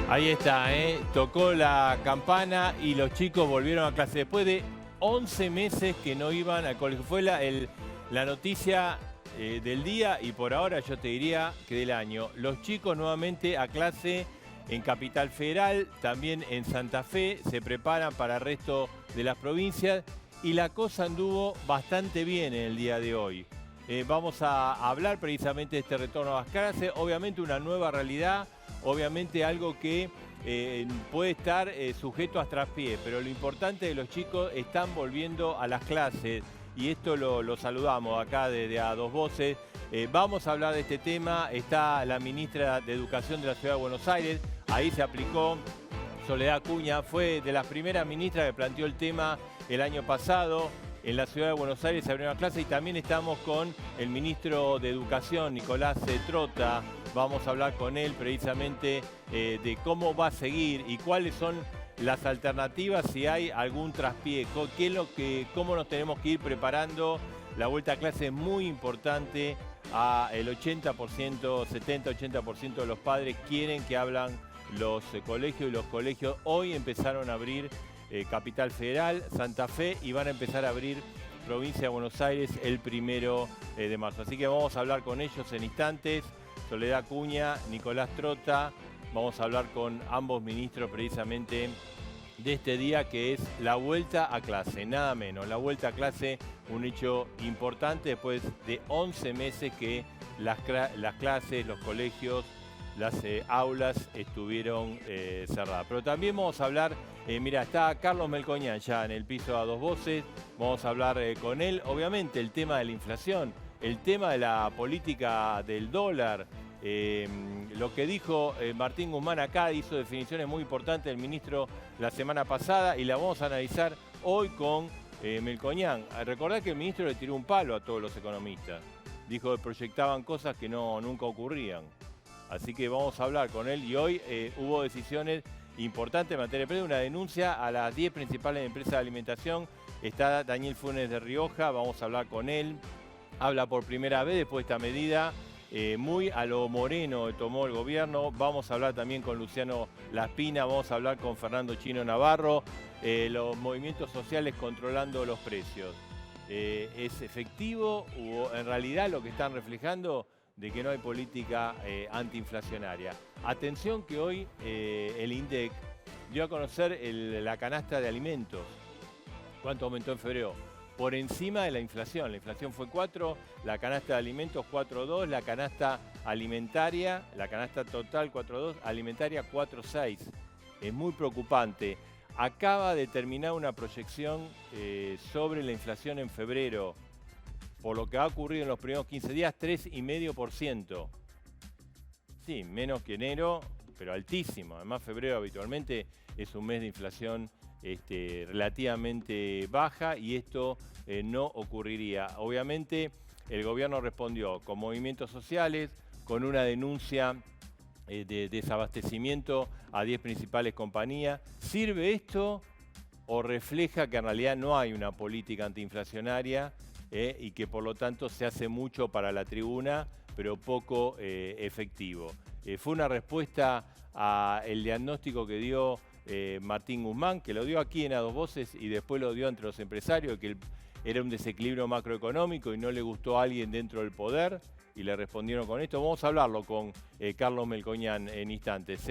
Ahí está, tocó la campana y los chicos volvieron a clase después de 11 meses que no iban al colegio. Fue la noticia del día y por ahora yo te diría que del año. Los chicos nuevamente a clase en Capital Federal, también en Santa Fe, se preparan para el resto de las provincias y la cosa anduvo bastante bien en el día de hoy. Vamos a hablar precisamente de este retorno a las clases, obviamente una nueva realidad, obviamente algo que puede estar sujeto a traspié, pero lo importante es que los chicos están volviendo a las clases y esto lo saludamos acá desde A Dos Voces. Vamos a hablar de este tema, está la ministra de Educación de la Ciudad de Buenos Aires, ahí se aplicó. Soledad Acuña fue de las primeras ministras que planteó el tema el año pasado. En la Ciudad de Buenos Aires se abrió una clase y también estamos con el ministro de Educación, Nicolás Trota. Vamos a hablar con él precisamente de cómo va a seguir y cuáles son las alternativas, si hay algún traspié, cómo nos tenemos que ir preparando. La vuelta a clase es muy importante. El 80%, 70-80% de los padres quieren que abran los colegios y los colegios hoy empezaron a abrir Capital Federal, Santa Fe y van a empezar a abrir Provincia de Buenos Aires el 1 de marzo. Así que vamos a hablar con ellos en instantes. Soledad Acuña, Nicolás Trota, vamos a hablar con ambos ministros precisamente de este día que es la vuelta a clase, nada menos. La vuelta a clase, un hecho importante después de 11 meses que las clases, los colegios, las aulas estuvieron cerradas. Pero también vamos a hablar, mira, está Carlos Melcoñán ya en el piso A Dos Voces, vamos a hablar con él, obviamente el tema de la inflación, el tema de la política del dólar, lo que dijo Martín Guzmán acá, hizo definiciones muy importantes el ministro la semana pasada y la vamos a analizar hoy con Melcoñán. Recordad que el ministro le tiró un palo a todos los economistas, dijo que proyectaban cosas que nunca ocurrían. Así que vamos a hablar con él y hoy hubo decisiones importantes en materia de precios, una denuncia a las 10 principales empresas de alimentación. Está Daniel Funes de Rioja, vamos a hablar con él. Habla por primera vez después de esta medida, muy a lo Moreno que tomó el gobierno. Vamos a hablar también con Luciano Laspina, vamos a hablar con Fernando Chino Navarro, los movimientos sociales controlando los precios. ¿Es efectivo o en realidad lo que están reflejando de que no hay política antiinflacionaria? Atención que hoy el INDEC dio a conocer la canasta de alimentos. ¿Cuánto aumentó en febrero? Por encima de la inflación. La inflación fue 4, la canasta de alimentos 4,2, la canasta alimentaria, la canasta total 4,2, alimentaria 4,6. Es muy preocupante. Acaba de terminar una proyección sobre la inflación en febrero. Por lo que ha ocurrido en los primeros 15 días, 3,5%. Sí, menos que enero, pero altísimo. Además, febrero habitualmente es un mes de inflación relativamente baja y esto no ocurriría. Obviamente, el gobierno respondió con movimientos sociales, con una denuncia de desabastecimiento a 10 principales compañías. ¿Sirve esto o refleja que en realidad no hay una política antiinflacionaria? Y que por lo tanto se hace mucho para la tribuna, pero poco efectivo. Fue una respuesta al diagnóstico que dio Martín Guzmán, que lo dio aquí en A Dos Voces y después lo dio entre los empresarios, que era un desequilibrio macroeconómico y no le gustó a alguien dentro del poder, y le respondieron con esto. Vamos a hablarlo con Carlos Melcoñán en instantes,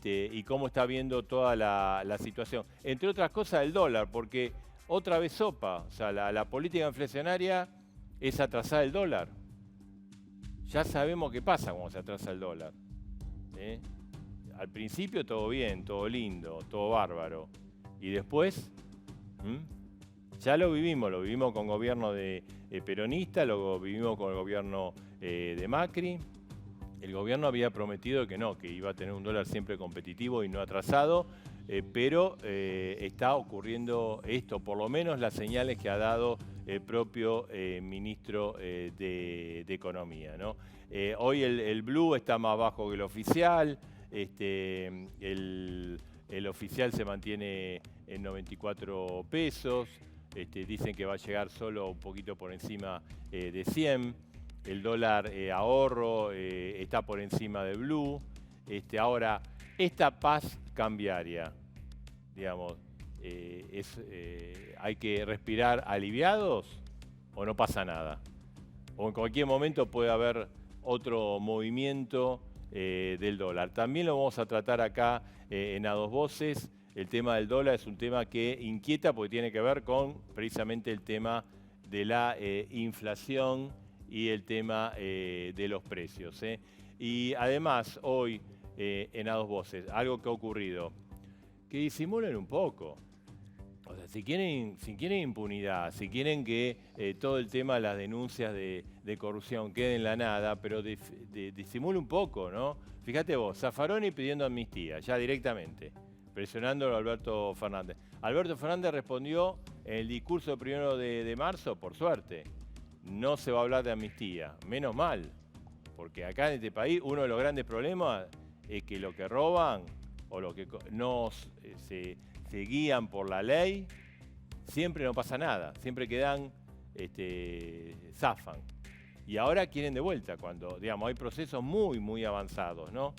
y cómo está viendo toda la situación. Entre otras cosas, el dólar, porque otra vez sopa, o sea, la política inflacionaria es atrasar el dólar. Ya sabemos qué pasa cuando se atrasa el dólar. Al principio todo bien, todo lindo, todo bárbaro. Y después, ya lo vivimos con gobierno de peronista, lo vivimos con el gobierno de Macri. El gobierno había prometido que no, que iba a tener un dólar siempre competitivo y no atrasado. Pero está ocurriendo esto, por lo menos las señales que ha dado el propio ministro de Economía, ¿no? Hoy el blue está más bajo que el oficial, el oficial se mantiene en 94 pesos, dicen que va a llegar solo un poquito por encima de 100, el dólar ahorro está por encima del blue. Ahora, esta paz cambiaria, digamos, hay que respirar aliviados o no pasa nada. O en cualquier momento puede haber otro movimiento del dólar. También lo vamos a tratar acá en A Dos Voces. El tema del dólar es un tema que inquieta porque tiene que ver con precisamente el tema de la inflación y el tema de los precios. Y además hoy en A Dos Voces, algo que ha ocurrido, que disimulen un poco. O sea, si quieren impunidad, si quieren que todo el tema de las denuncias de corrupción quede en la nada, pero disimule un poco, ¿no? Fíjate vos, Zaffaroni pidiendo amnistía, ya directamente, presionándolo a Alberto Fernández. Alberto Fernández respondió en el discurso del 1 de marzo, por suerte, no se va a hablar de amnistía, menos mal, porque acá en este país uno de los grandes problemas es que lo que roban o lo que no se guían por la ley, siempre no pasa nada, siempre quedan, zafan. Y ahora quieren de vuelta, cuando, digamos, hay procesos muy avanzados, ¿no?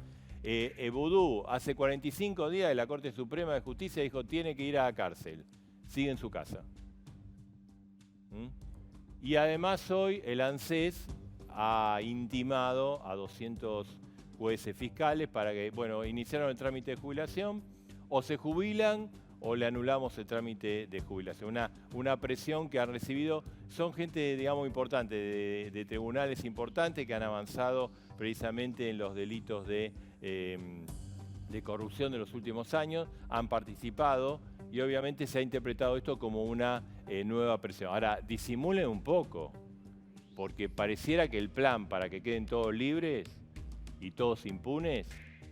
Vudú, hace 45 días de la Corte Suprema de Justicia dijo tiene que ir a la cárcel, sigue en su casa. Y además hoy el ANSES ha intimado a 200 jueces fiscales para que, bueno, iniciaron el trámite de jubilación, o se jubilan o le anulamos el trámite de jubilación. Una presión que han recibido, son gente, digamos, importante, de tribunales importantes que han avanzado precisamente en los delitos de corrupción de los últimos años, han participado y obviamente se ha interpretado esto como una nueva presión. Ahora, disimulen un poco, porque pareciera que el plan para que queden todos libres y todos impunes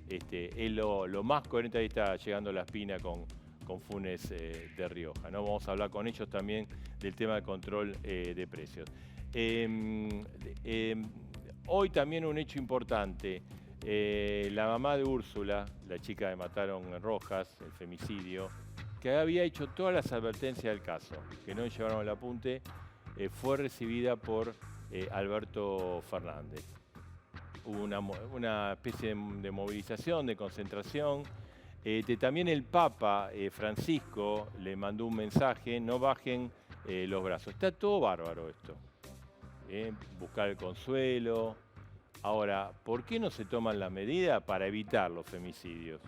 es lo más coherente. Ahí está llegando La Espina con Funes de Rioja, ¿no? Vamos a hablar con ellos también del tema de control de precios. Hoy también un hecho importante. La mamá de Úrsula, la chica que mataron en Rojas, el femicidio, que había hecho todas las advertencias del caso, que no llevaron el apunte, fue recibida por Alberto Fernández. Hubo una especie de movilización, de concentración. También el Papa Francisco le mandó un mensaje, no bajen los brazos. Está todo bárbaro esto. Buscar el consuelo. Ahora, ¿por qué no se toman las medidas para evitar los femicidios?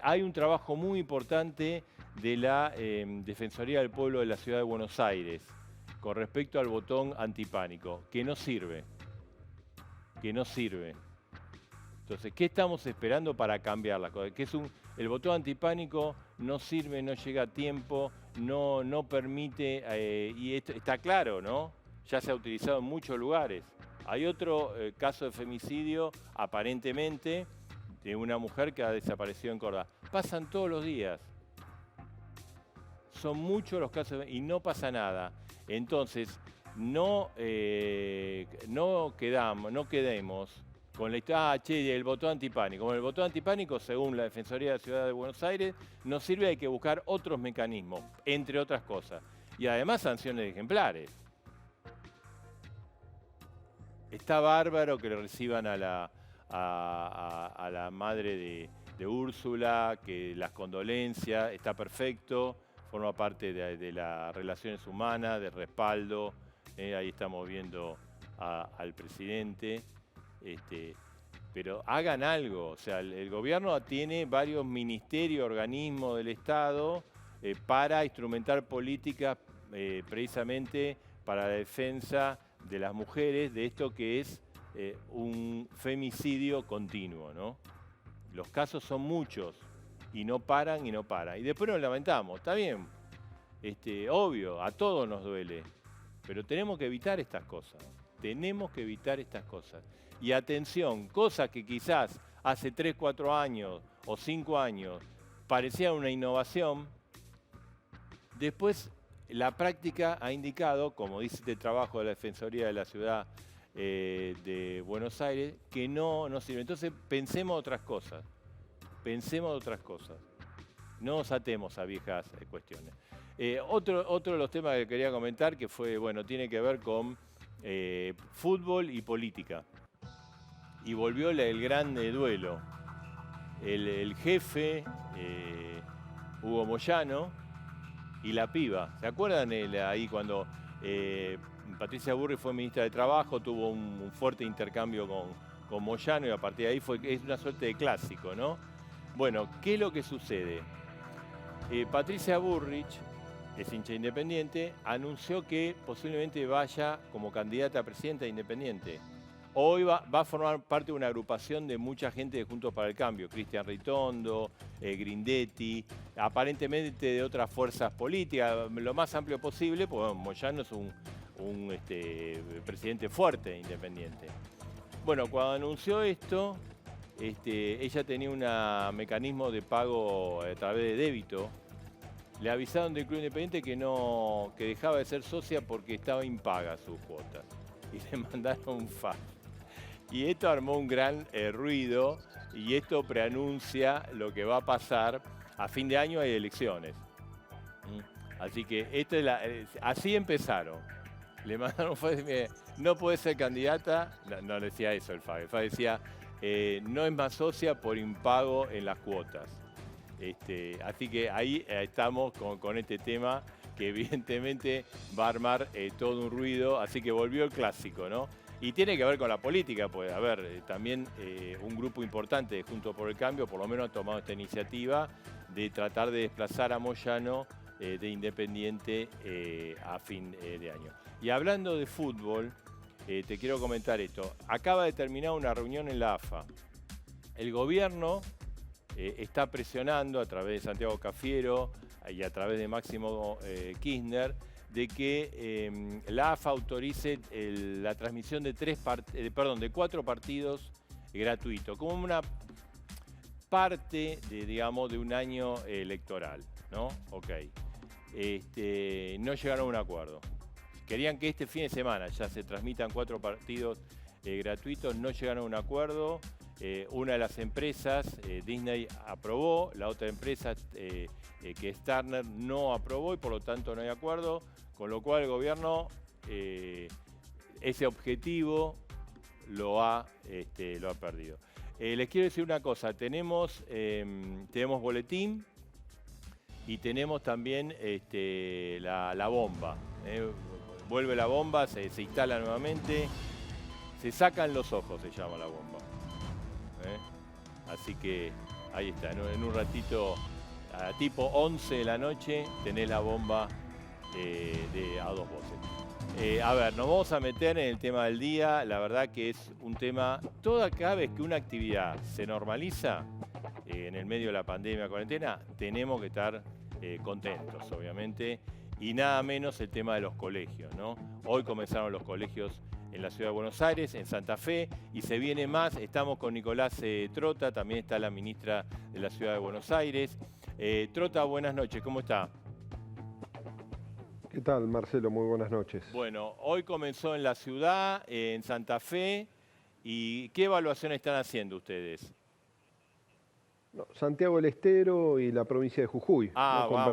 Hay un trabajo muy importante de la Defensoría del Pueblo de la Ciudad de Buenos Aires con respecto al botón antipánico, que no sirve. Entonces, ¿qué estamos esperando para cambiar las cosas? El botón antipánico no sirve, no llega a tiempo, no permite, y esto está claro, ¿no? Ya se ha utilizado en muchos lugares. Hay otro caso de femicidio, aparentemente, de una mujer que ha desaparecido en Córdoba. Pasan todos los días. Son muchos los casos y no pasa nada. Entonces, no quedemos con la historia, el botón antipánico. Bueno, el botón antipánico, según la Defensoría de la Ciudad de Buenos Aires, no sirve, hay que buscar otros mecanismos, entre otras cosas. Y además sanciones ejemplares. Está bárbaro que le reciban a la madre de Úrsula, que las condolencias, está perfecto, forma parte de las relaciones humanas, de respaldo. Ahí estamos viendo al presidente. Pero hagan algo. O sea, el gobierno tiene varios ministerios, organismos del Estado para instrumentar políticas precisamente para la defensa de las mujeres, de esto que es un femicidio continuo, ¿no? Los casos son muchos y no paran. Y después nos lamentamos, está bien, obvio, a todos nos duele, pero tenemos que evitar estas cosas. Y atención, cosas que quizás hace 3, 4 años o 5 años parecían una innovación, después la práctica ha indicado, como dice este trabajo de la Defensoría de la Ciudad de Buenos Aires, que no sirve. Entonces pensemos otras cosas. No nos atemos a viejas cuestiones. Otro de los temas que quería comentar, que fue, bueno, tiene que ver con fútbol y política. Y volvió el gran duelo. el jefe, Hugo Moyano, y la piba. ¿Se acuerdan ahí cuando Patricia Burri fue ministra de Trabajo, tuvo un fuerte intercambio con Moyano y a partir de ahí es una suerte de clásico, ¿no? Bueno, ¿qué es lo que sucede? Patricia Bullrich, es hincha Independiente, anunció que posiblemente vaya como candidata a presidenta de Independiente. Hoy va a formar parte de una agrupación de mucha gente de Juntos para el Cambio, Cristian Ritondo, Grindetti, aparentemente de otras fuerzas políticas, lo más amplio posible, porque bueno, Moyano es un presidente fuerte de Independiente. Bueno, cuando anunció esto, ella tenía un mecanismo de pago a través de débito. Le avisaron del Club Independiente que dejaba de ser socia porque estaba impaga sus cuotas. Y le mandaron un fax. Y esto armó un gran ruido y esto preanuncia lo que va a pasar. A fin de año hay elecciones. Así que así empezaron. Le mandaron un fax, no puede ser candidata. No decía eso el fax. El fax decía, no es más socia por impago en las cuotas. Así que ahí estamos con este tema que evidentemente va a armar todo un ruido, así que volvió el clásico, ¿no? Y tiene que ver con la política, pues, a ver, también un grupo importante de Juntos por el Cambio, por lo menos ha tomado esta iniciativa de tratar de desplazar a Moyano de Independiente a fin de año. Y hablando de fútbol, te quiero comentar esto. Acaba de terminar una reunión en la AFA. El gobierno está presionando a través de Santiago Cafiero y a través de Máximo Kirchner de que la AFA autorice la transmisión de 4 partidos gratuitos, como una parte de un año electoral, ¿no? Ok. No llegaron a un acuerdo. Querían que este fin de semana ya se transmitan 4 partidos gratuitos, no llegaron a un acuerdo. Una de las empresas, Disney, aprobó, la otra empresa, que es Turner, no aprobó y por lo tanto no hay acuerdo, con lo cual el gobierno ese objetivo lo ha perdido. Les quiero decir una cosa, tenemos boletín y tenemos también la bomba. Vuelve la bomba, se instala nuevamente, se sacan los ojos, se llama la bomba. Así que ahí está, en un ratito, a tipo 11 de la noche, tenés la bomba a 2 voces. A ver, nos vamos a meter en el tema del día. La verdad que es un tema, cada vez que una actividad se normaliza en el medio de la pandemia, cuarentena, tenemos que estar contentos, obviamente. Y nada menos el tema de los colegios, ¿no? Hoy comenzaron los colegios en la ciudad de Buenos Aires, en Santa Fe, y se viene más. Estamos con Nicolás Trota, también está la ministra de la ciudad de Buenos Aires. Trota, buenas noches, ¿cómo está? ¿Qué tal, Marcelo? Muy buenas noches. Bueno, hoy comenzó en la ciudad, en Santa Fe, ¿y qué evaluación están haciendo ustedes? No, Santiago del Estero y la provincia de Jujuy.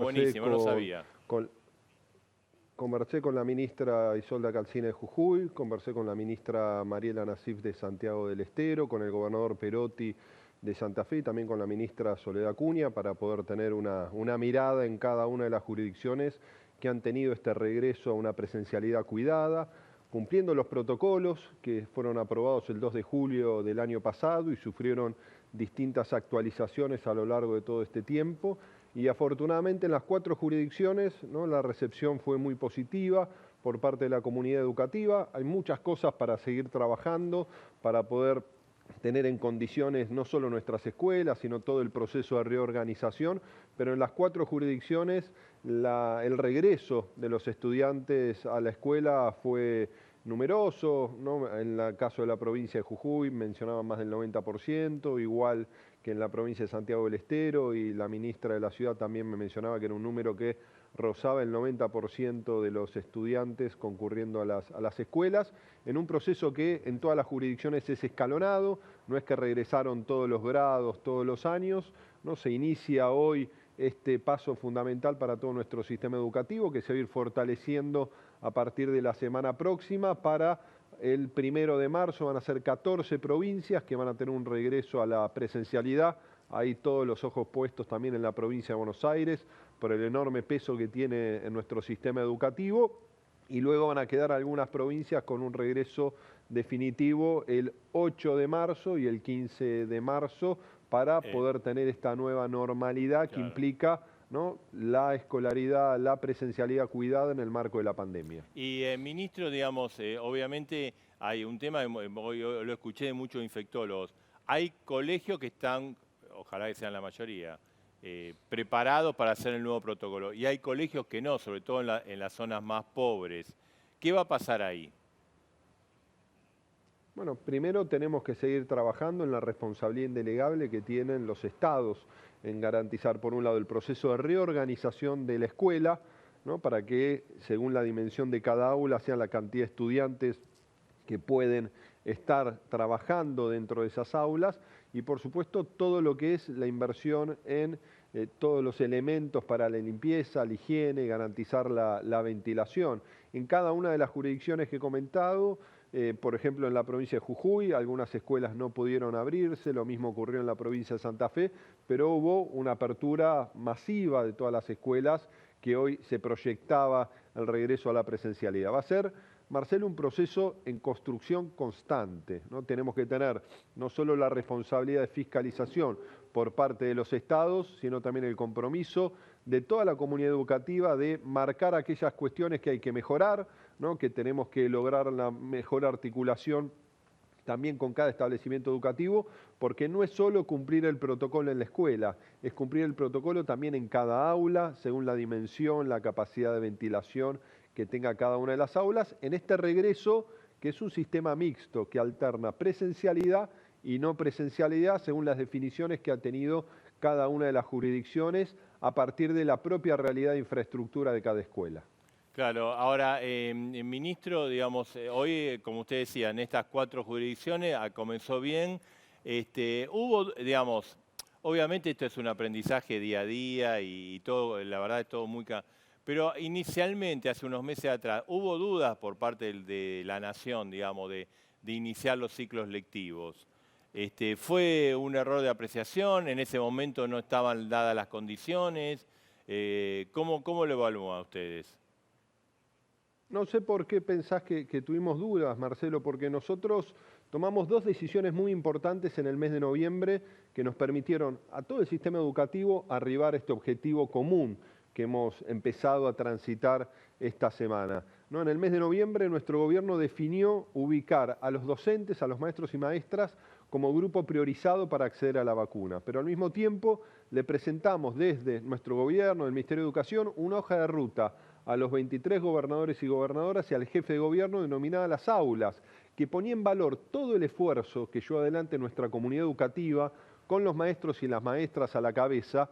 Buenísimo, no sabía. Conversé con la ministra Isolda Calcina de Jujuy, conversé con la ministra Mariela Nasif de Santiago del Estero, con el gobernador Perotti de Santa Fe y también con la ministra Soledad Acuña para poder tener una mirada en cada una de las jurisdicciones que han tenido este regreso a una presencialidad cuidada, cumpliendo los protocolos que fueron aprobados el 2 de julio del año pasado y sufrieron distintas actualizaciones a lo largo de todo este tiempo. Y afortunadamente en las 4 jurisdicciones, ¿no?, la recepción fue muy positiva por parte de la comunidad educativa. Hay muchas cosas para seguir trabajando, para poder tener en condiciones no solo nuestras escuelas, sino todo el proceso de reorganización, pero en las 4 jurisdicciones el regreso de los estudiantes a la escuela fue numeroso, ¿no? En el caso de la provincia de Jujuy mencionaban más del 90%, igual que en la provincia de Santiago del Estero, y la ministra de la ciudad también me mencionaba que era un número que rozaba el 90% de los estudiantes concurriendo a las escuelas, en un proceso que en todas las jurisdicciones es escalonado, no es que regresaron todos los grados, todos los años, ¿no? Se inicia hoy este paso fundamental para todo nuestro sistema educativo que se va a ir fortaleciendo a partir de la semana próxima. Para el 1 de marzo van a ser 14 provincias que van a tener un regreso a la presencialidad Hay todos los ojos puestos también en la provincia de Buenos Aires por el enorme peso que tiene en nuestro sistema educativo. Y luego van a quedar algunas provincias con un regreso definitivo el 8 de marzo y el 15 de marzo para poder tener esta nueva normalidad que implica, ¿no?, la escolaridad, la presencialidad cuidada en el marco de la pandemia. Y, ministro, digamos, obviamente hay un tema, yo lo escuché de muchos infectólogos, hay colegios que están, ojalá que sean la mayoría, preparados para hacer el nuevo protocolo, y hay colegios que no, sobre todo en las zonas más pobres. ¿Qué va a pasar ahí? Bueno, primero tenemos que seguir trabajando en la responsabilidad indelegable que tienen los estados en garantizar, por un lado, el proceso de reorganización de la escuela, ¿no?, para que, según la dimensión de cada aula, sea la cantidad de estudiantes que pueden estar trabajando dentro de esas aulas, y por supuesto todo lo que es la inversión en todos los elementos para la limpieza, la higiene, garantizar la ventilación. En cada una de las jurisdicciones que he comentado, por ejemplo, en la provincia de Jujuy, algunas escuelas no pudieron abrirse, lo mismo ocurrió en la provincia de Santa Fe, pero hubo una apertura masiva de todas las escuelas que hoy se proyectaba el regreso a la presencialidad. Va a ser, Marcelo, un proceso en construcción constante, ¿no? Tenemos que tener no solo la responsabilidad de fiscalización por parte de los estados, sino también el compromiso de toda la comunidad educativa de marcar aquellas cuestiones que hay que mejorar, ¿no?, que tenemos que lograr la mejor articulación también con cada establecimiento educativo, porque no es solo cumplir el protocolo en la escuela, es cumplir el protocolo también en cada aula, según la dimensión, la capacidad de ventilación que tenga cada una de las aulas, en este regreso que es un sistema mixto que alterna presencialidad y no presencialidad según las definiciones que ha tenido cada una de las jurisdicciones a partir de la propia realidad de infraestructura de cada escuela. Claro, ahora, ministro, digamos, hoy, como usted decía, en estas 4 jurisdicciones comenzó bien. Hubo, digamos, obviamente esto es un aprendizaje día a día y todo, la verdad es todo muy... Pero inicialmente, hace unos meses atrás, hubo dudas por parte de la nación, digamos, de iniciar los ciclos lectivos. ¿Fue un error de apreciación? ¿En ese momento no estaban dadas las condiciones? ¿Cómo lo evalúan ustedes? No sé por qué pensás que tuvimos dudas, Marcelo, porque nosotros tomamos 2 decisiones muy importantes en el mes de noviembre que nos permitieron a todo el sistema educativo arribar a este objetivo común que hemos empezado a transitar esta semana, ¿no? En el mes de noviembre nuestro gobierno definió ubicar a los docentes, a los maestros y maestras como grupo priorizado para acceder a la vacuna, pero al mismo tiempo le presentamos desde nuestro gobierno, el Ministerio de Educación, una hoja de ruta a los 23 gobernadores y gobernadoras y al jefe de gobierno denominada Las Aulas, que ponía en valor todo el esfuerzo que llevó adelante nuestra comunidad educativa con los maestros y las maestras a la cabeza,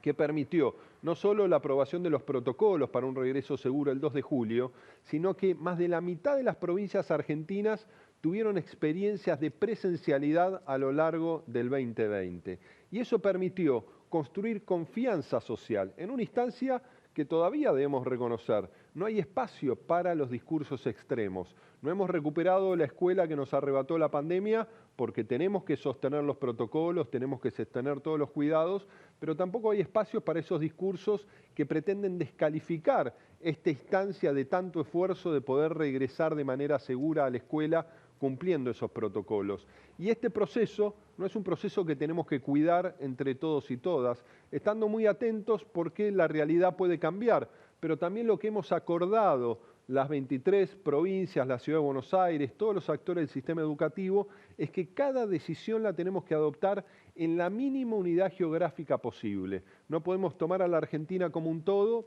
que permitió no solo la aprobación de los protocolos para un regreso seguro el 2 de julio, sino que más de la mitad de las provincias argentinas tuvieron experiencias de presencialidad a lo largo del 2020. Y eso permitió construir confianza social en una instancia que todavía debemos reconocer. No hay espacio para los discursos extremos. No hemos recuperado la escuela que nos arrebató la pandemia porque tenemos que sostener los protocolos, tenemos que sostener todos los cuidados, pero tampoco hay espacio para esos discursos que pretenden descalificar esta instancia de tanto esfuerzo de poder regresar de manera segura a la escuela cumpliendo esos protocolos. Y este proceso no es un proceso que tenemos que cuidar entre todos y todas, estando muy atentos porque la realidad puede cambiar, pero también lo que hemos acordado las 23 provincias, la Ciudad de Buenos Aires, todos los actores del sistema educativo, es que cada decisión la tenemos que adoptar en la mínima unidad geográfica posible. No podemos tomar a la Argentina como un todo,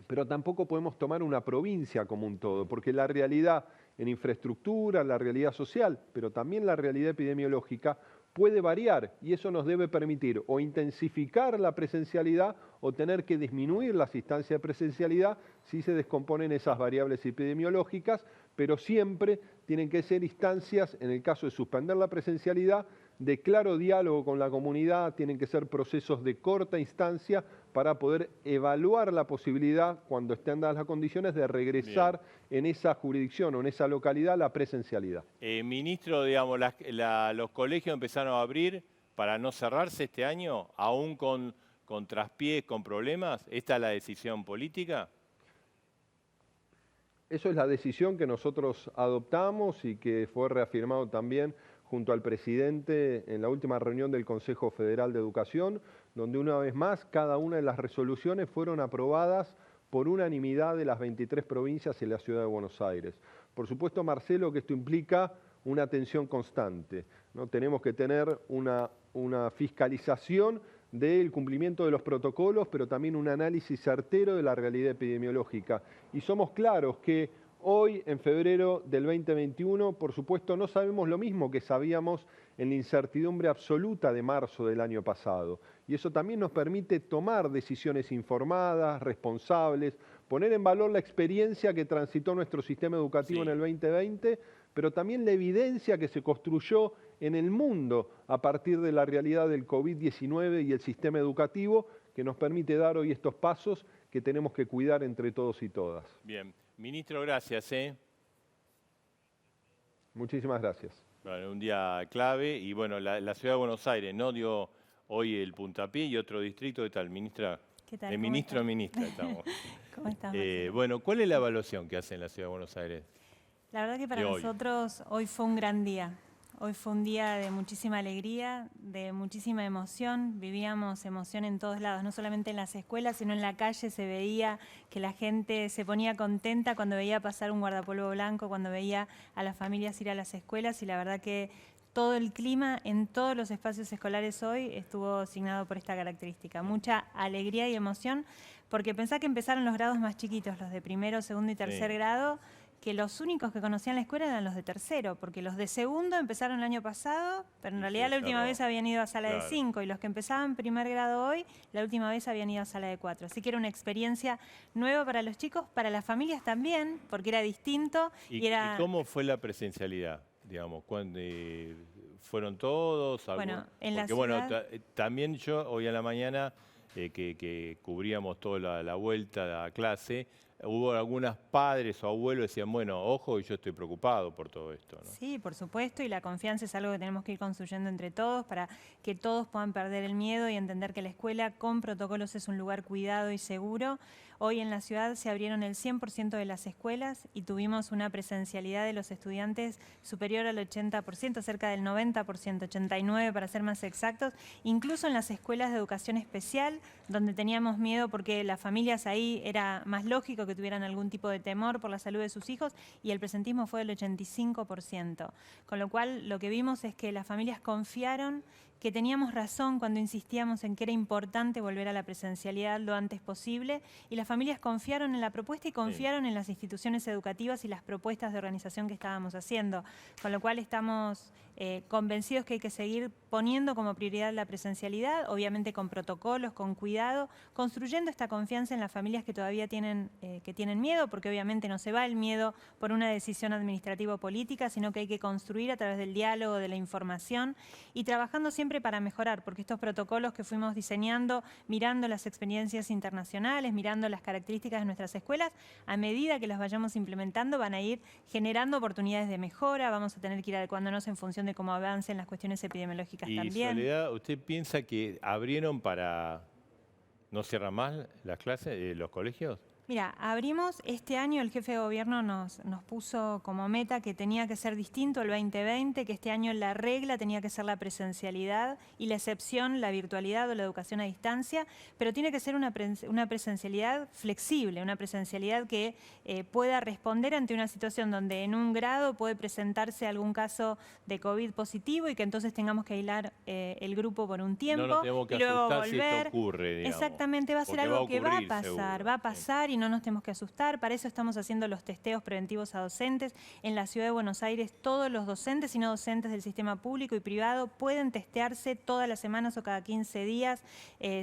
pero tampoco podemos tomar una provincia como un todo, porque la realidad en infraestructura, la realidad social, pero también la realidad epidemiológica puede variar y eso nos debe permitir o intensificar la presencialidad o tener que disminuir las instancias de presencialidad si se descomponen esas variables epidemiológicas, pero siempre tienen que ser instancias, en el caso de suspender la presencialidad, de claro diálogo con la comunidad, tienen que ser procesos de corta instancia para poder evaluar la posibilidad, cuando estén dadas las condiciones, de regresar en esa jurisdicción o en esa localidad a la presencialidad. Ministro, digamos, los colegios empezaron a abrir para no cerrarse este año, aún con traspiés, con problemas? ¿Esta es la decisión política? Eso es la decisión que nosotros adoptamos y que fue reafirmado también junto al presidente en la última reunión del Consejo Federal de Educación, donde una vez más cada una de las resoluciones fueron aprobadas por unanimidad de las 23 provincias y la Ciudad de Buenos Aires. Por supuesto, Marcelo, que esto implica una atención constante, ¿no? Tenemos que tener una fiscalización del cumplimiento de los protocolos, pero también un análisis certero de la realidad epidemiológica. Y somos claros que hoy, en febrero del 2021, por supuesto, no sabemos lo mismo que sabíamos en la incertidumbre absoluta de marzo del año pasado. Y eso también nos permite tomar decisiones informadas, responsables, poner en valor la experiencia que transitó nuestro sistema educativo en el 2020, pero también la evidencia que se construyó en el mundo a partir de la realidad del COVID-19 y el sistema educativo, que nos permite dar hoy estos pasos que tenemos que cuidar entre todos y todas. Bien. Ministro, gracias. Muchísimas gracias. Bueno, un día clave y bueno, la Ciudad de Buenos Aires no dio hoy el puntapié y otro distrito. ¿Qué tal, ministra? ¿Qué tal? De ministro a ministra estamos. ¿Cómo estás? Bueno, ¿cuál es la evaluación que hace en la Ciudad de Buenos Aires? La verdad que para nosotros hoy fue un gran día. Hoy fue un día de muchísima alegría, de muchísima emoción. Vivíamos emoción en todos lados, no solamente en las escuelas, sino en la calle se veía que la gente se ponía contenta cuando veía pasar un guardapolvo blanco, cuando veía a las familias ir a las escuelas, y la verdad que todo el clima en todos los espacios escolares hoy estuvo signado por esta característica. Mucha alegría y emoción, porque pensá que empezaron los grados más chiquitos, los de primero, segundo y tercer grado, que los únicos que conocían la escuela eran los de tercero, porque los de segundo empezaron el año pasado, pero en realidad la última vez habían ido a sala de 5, y los que empezaban primer grado hoy, la última vez habían ido a sala de 4. Así que era una experiencia nueva para los chicos, para las familias también, porque era distinto. ¿Y cómo fue la presencialidad? Digamos, ¿cuándo fueron todos? Bueno, en la ciudad... también yo hoy a la mañana, que cubríamos toda la vuelta a clase, hubo algunos padres o abuelos que decían, bueno, ojo, y yo estoy preocupado por todo esto, ¿no? Sí, por supuesto, y la confianza es algo que tenemos que ir construyendo entre todos para que todos puedan perder el miedo y entender que la escuela con protocolos es un lugar cuidado y seguro. Hoy en la ciudad se abrieron el 100% de las escuelas y tuvimos una presencialidad de los estudiantes superior al 80%, cerca del 90%, 89% para ser más exactos, incluso en las escuelas de educación especial, donde teníamos miedo porque las familias ahí era más lógico que tuvieran algún tipo de temor por la salud de sus hijos, y el presentismo fue del 85%. Con lo cual lo que vimos es que las familias confiaron, que teníamos razón cuando insistíamos en que era importante volver a la presencialidad lo antes posible, y las familias confiaron en la propuesta y confiaron en las instituciones educativas y las propuestas de organización que estábamos haciendo, con lo cual estamos convencidos que hay que seguir poniendo como prioridad la presencialidad, obviamente con protocolos, con cuidado, construyendo esta confianza en las familias que todavía tienen miedo, porque obviamente no se va el miedo por una decisión administrativa o política, sino que hay que construir a través del diálogo, de la información, y trabajando siempre para mejorar, porque estos protocolos que fuimos diseñando, mirando las experiencias internacionales, mirando las características de nuestras escuelas, a medida que las vayamos implementando van a ir generando oportunidades de mejora, vamos a tener que ir adecuándonos en función de cómo avancen las cuestiones epidemiológicas también. Y Soledad, ¿usted piensa que abrieron para no cierran más las clases, los colegios? Mira, abrimos este año, el jefe de gobierno nos puso como meta que tenía que ser distinto el 2020, que este año la regla tenía que ser la presencialidad y la excepción la virtualidad o la educación a distancia, pero tiene que ser una presencialidad flexible, una presencialidad que pueda responder ante una situación donde en un grado puede presentarse algún caso de COVID positivo y que entonces tengamos que aislar el grupo por un tiempo y luego volver. Si esto ocurre, digamos. Exactamente, va a ser algo que va a pasar, seguro. Va a pasar y no nos tenemos que asustar. Para eso estamos haciendo los testeos preventivos a docentes. En la Ciudad de Buenos Aires todos los docentes y no docentes del sistema público y privado pueden testearse todas las semanas o cada 15 días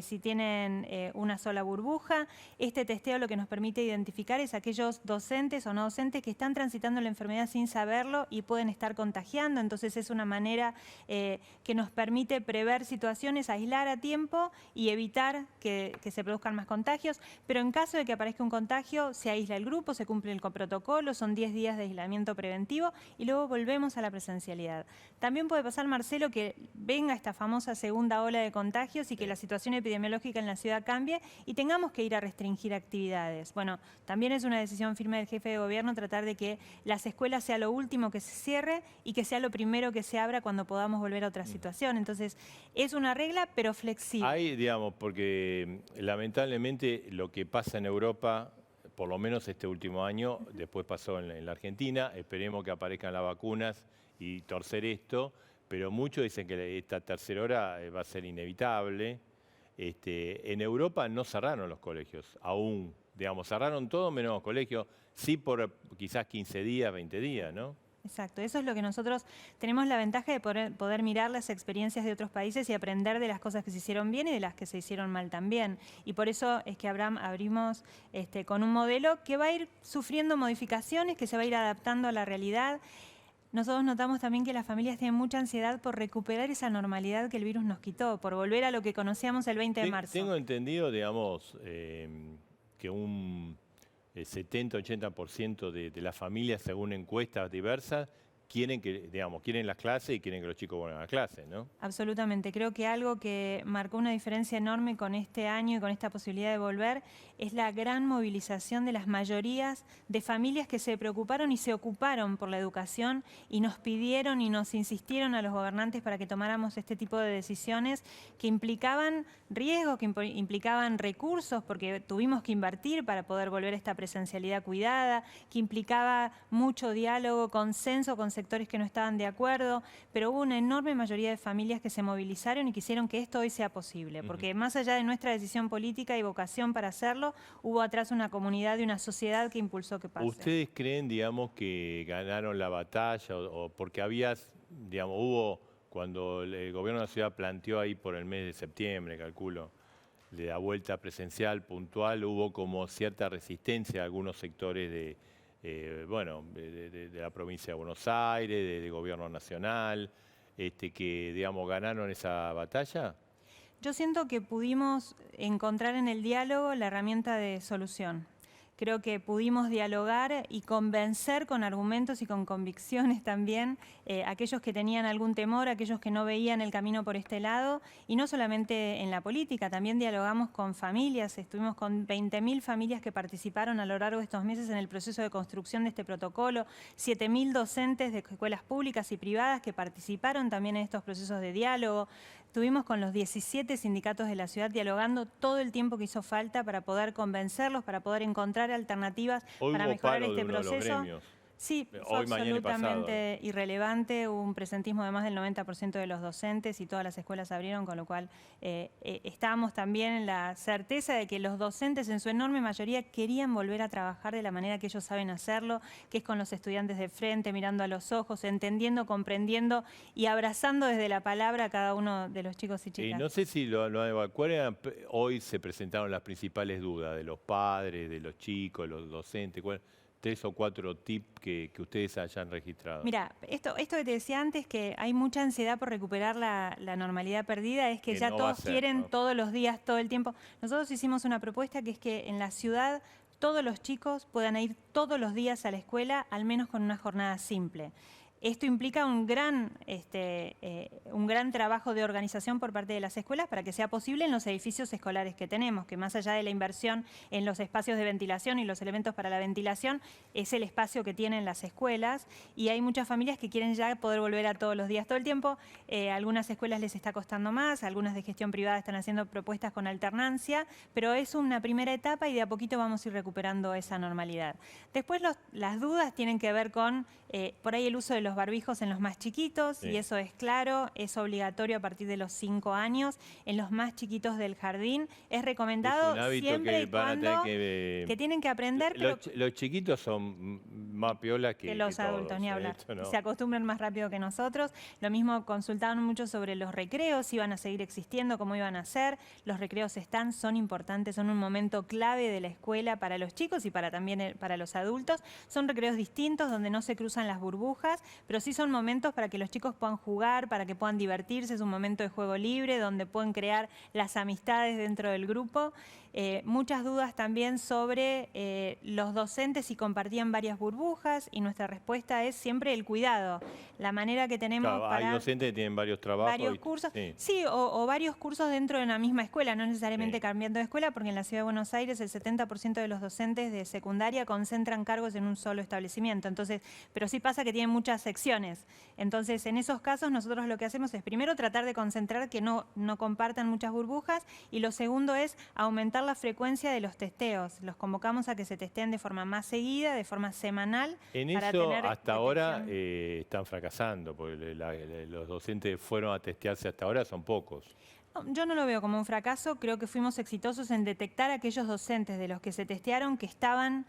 si tienen una sola burbuja. Este testeo lo que nos permite identificar es aquellos docentes o no docentes que están transitando la enfermedad sin saberlo y pueden estar contagiando. Entonces es una manera que nos permite prever situaciones, aislar a tiempo y evitar que se produzcan más contagios. Pero en caso de que aparezca aparezca un contagio, se aísla el grupo, se cumple el protocolo, son 10 días de aislamiento preventivo y luego volvemos a la presencialidad. También puede pasar, Marcelo, que venga esta famosa segunda ola de contagios y que la situación epidemiológica en la ciudad cambie y tengamos que ir a restringir actividades. Bueno, también es una decisión firme del jefe de gobierno tratar de que las escuelas sea lo último que se cierre y que sea lo primero que se abra cuando podamos volver a otra situación. Entonces, es una regla, pero flexible. Ahí, digamos, porque lamentablemente lo que pasa en Europa, por lo menos este último año, después pasó en la Argentina, esperemos que aparezcan las vacunas y torcer esto, pero muchos dicen que esta tercera hora va a ser inevitable. En Europa no cerraron los colegios, aún, digamos, cerraron todo menos los colegios, sí por quizás 15 días, 20 días, ¿no? Exacto, eso es lo que nosotros tenemos la ventaja de poder mirar las experiencias de otros países y aprender de las cosas que se hicieron bien y de las que se hicieron mal también. Y por eso es que abrimos con un modelo que va a ir sufriendo modificaciones, que se va a ir adaptando a la realidad. Nosotros notamos también que las familias tienen mucha ansiedad por recuperar esa normalidad que el virus nos quitó, por volver a lo que conocíamos el 20 de marzo. Tengo entendido, digamos, que un 70-80% de las familias, según encuestas diversas, quieren las clases y quieren que los chicos vuelvan a clases, ¿no? Absolutamente. Creo que algo que marcó una diferencia enorme con este año y con esta posibilidad de volver es la gran movilización de las mayorías de familias que se preocuparon y se ocuparon por la educación y nos pidieron y nos insistieron a los gobernantes para que tomáramos este tipo de decisiones que implicaban riesgos, que implicaban recursos, porque tuvimos que invertir para poder volver a esta presencialidad cuidada, que implicaba mucho diálogo, consenso con sectores que no estaban de acuerdo, pero hubo una enorme mayoría de familias que se movilizaron y quisieron que esto hoy sea posible, porque más allá de nuestra decisión política y vocación para hacerlo, hubo atrás una comunidad y una sociedad que impulsó que pase. ¿Ustedes creen, digamos, que ganaron la batalla o porque hubo, cuando el gobierno de la ciudad planteó ahí por el mes de septiembre, calculo, de la vuelta presencial puntual, hubo como cierta resistencia a algunos sectores de la provincia de Buenos Aires, del gobierno nacional, que, digamos, ganaron esa batalla? Yo siento que pudimos encontrar en el diálogo la herramienta de solución. Creo que pudimos dialogar y convencer con argumentos y con convicciones también aquellos que tenían algún temor, aquellos que no veían el camino por este lado, y no solamente en la política, también dialogamos con familias, estuvimos con 20.000 familias que participaron a lo largo de estos meses en el proceso de construcción de este protocolo, 7.000 docentes de escuelas públicas y privadas que participaron también en estos procesos de diálogo. Estuvimos con los 17 sindicatos de la ciudad dialogando todo el tiempo que hizo falta para poder convencerlos, para poder encontrar alternativas para mejorar este proceso. Sí, fue absolutamente irrelevante, hubo un presentismo de más del 90% de los docentes y todas las escuelas abrieron, con lo cual estábamos también en la certeza de que los docentes en su enorme mayoría querían volver a trabajar de la manera que ellos saben hacerlo, que es con los estudiantes de frente, mirando a los ojos, entendiendo, comprendiendo y abrazando desde la palabra a cada uno de los chicos y chicas. No sé si hoy se presentaron las principales dudas de los padres, de los chicos, los docentes. 3 o 4 tips que ustedes hayan registrado. Mira, esto que te decía antes, que hay mucha ansiedad por recuperar la normalidad perdida, es que ya todos quieren todos los días, todo el tiempo. Nosotros hicimos una propuesta que es que en la ciudad todos los chicos puedan ir todos los días a la escuela, al menos con una jornada simple. Esto implica un gran trabajo de organización por parte de las escuelas para que sea posible en los edificios escolares que tenemos, que más allá de la inversión en los espacios de ventilación y los elementos para la ventilación, es el espacio que tienen las escuelas y hay muchas familias que quieren ya poder volver a todos los días, todo el tiempo. Algunas escuelas les está costando más, algunas de gestión privada están haciendo propuestas con alternancia, pero es una primera etapa y de a poquito vamos a ir recuperando esa normalidad. Después las dudas tienen que ver con, por ahí el uso de los barbijos en los más chiquitos, sí. Y eso es claro, es obligatorio a partir de los 5 años. En los más chiquitos del jardín es recomendado siempre y cuando que tienen que aprender. Los chiquitos son más piolas que los adultos, todos, ni hablar. No. Se acostumbran más rápido que nosotros. Lo mismo consultaban mucho sobre los recreos, si iban a seguir existiendo, cómo iban a ser. Los recreos son importantes, son un momento clave de la escuela para los chicos y también para los adultos. Son recreos distintos donde no se cruzan las burbujas, pero sí son momentos para que los chicos puedan jugar, para que puedan divertirse, es un momento de juego libre donde pueden crear las amistades dentro del grupo. Muchas dudas también sobre los docentes si compartían varias burbujas, y nuestra respuesta es siempre el cuidado. La manera que tenemos Claro, para... hay docentes que tienen varios trabajos. Varios cursos, sí, sí, o varios cursos dentro de una misma escuela, no necesariamente Sí. cambiando de escuela, porque en la Ciudad de Buenos Aires el 70% de los docentes de secundaria concentran cargos en un solo establecimiento. Entonces, pero sí pasa que tienen muchas secciones. Entonces, en esos casos nosotros lo que hacemos es primero tratar de concentrar que no compartan muchas burbujas, y lo segundo es aumentar la frecuencia de los testeos. Los convocamos a que se testeen de forma más seguida, de forma semanal. En para eso tener hasta ahora detección. están fracasando, porque los docentes fueron a testearse hasta ahora, son pocos. No, yo no lo veo como un fracaso, creo que fuimos exitosos en detectar a aquellos docentes de los que se testearon que estaban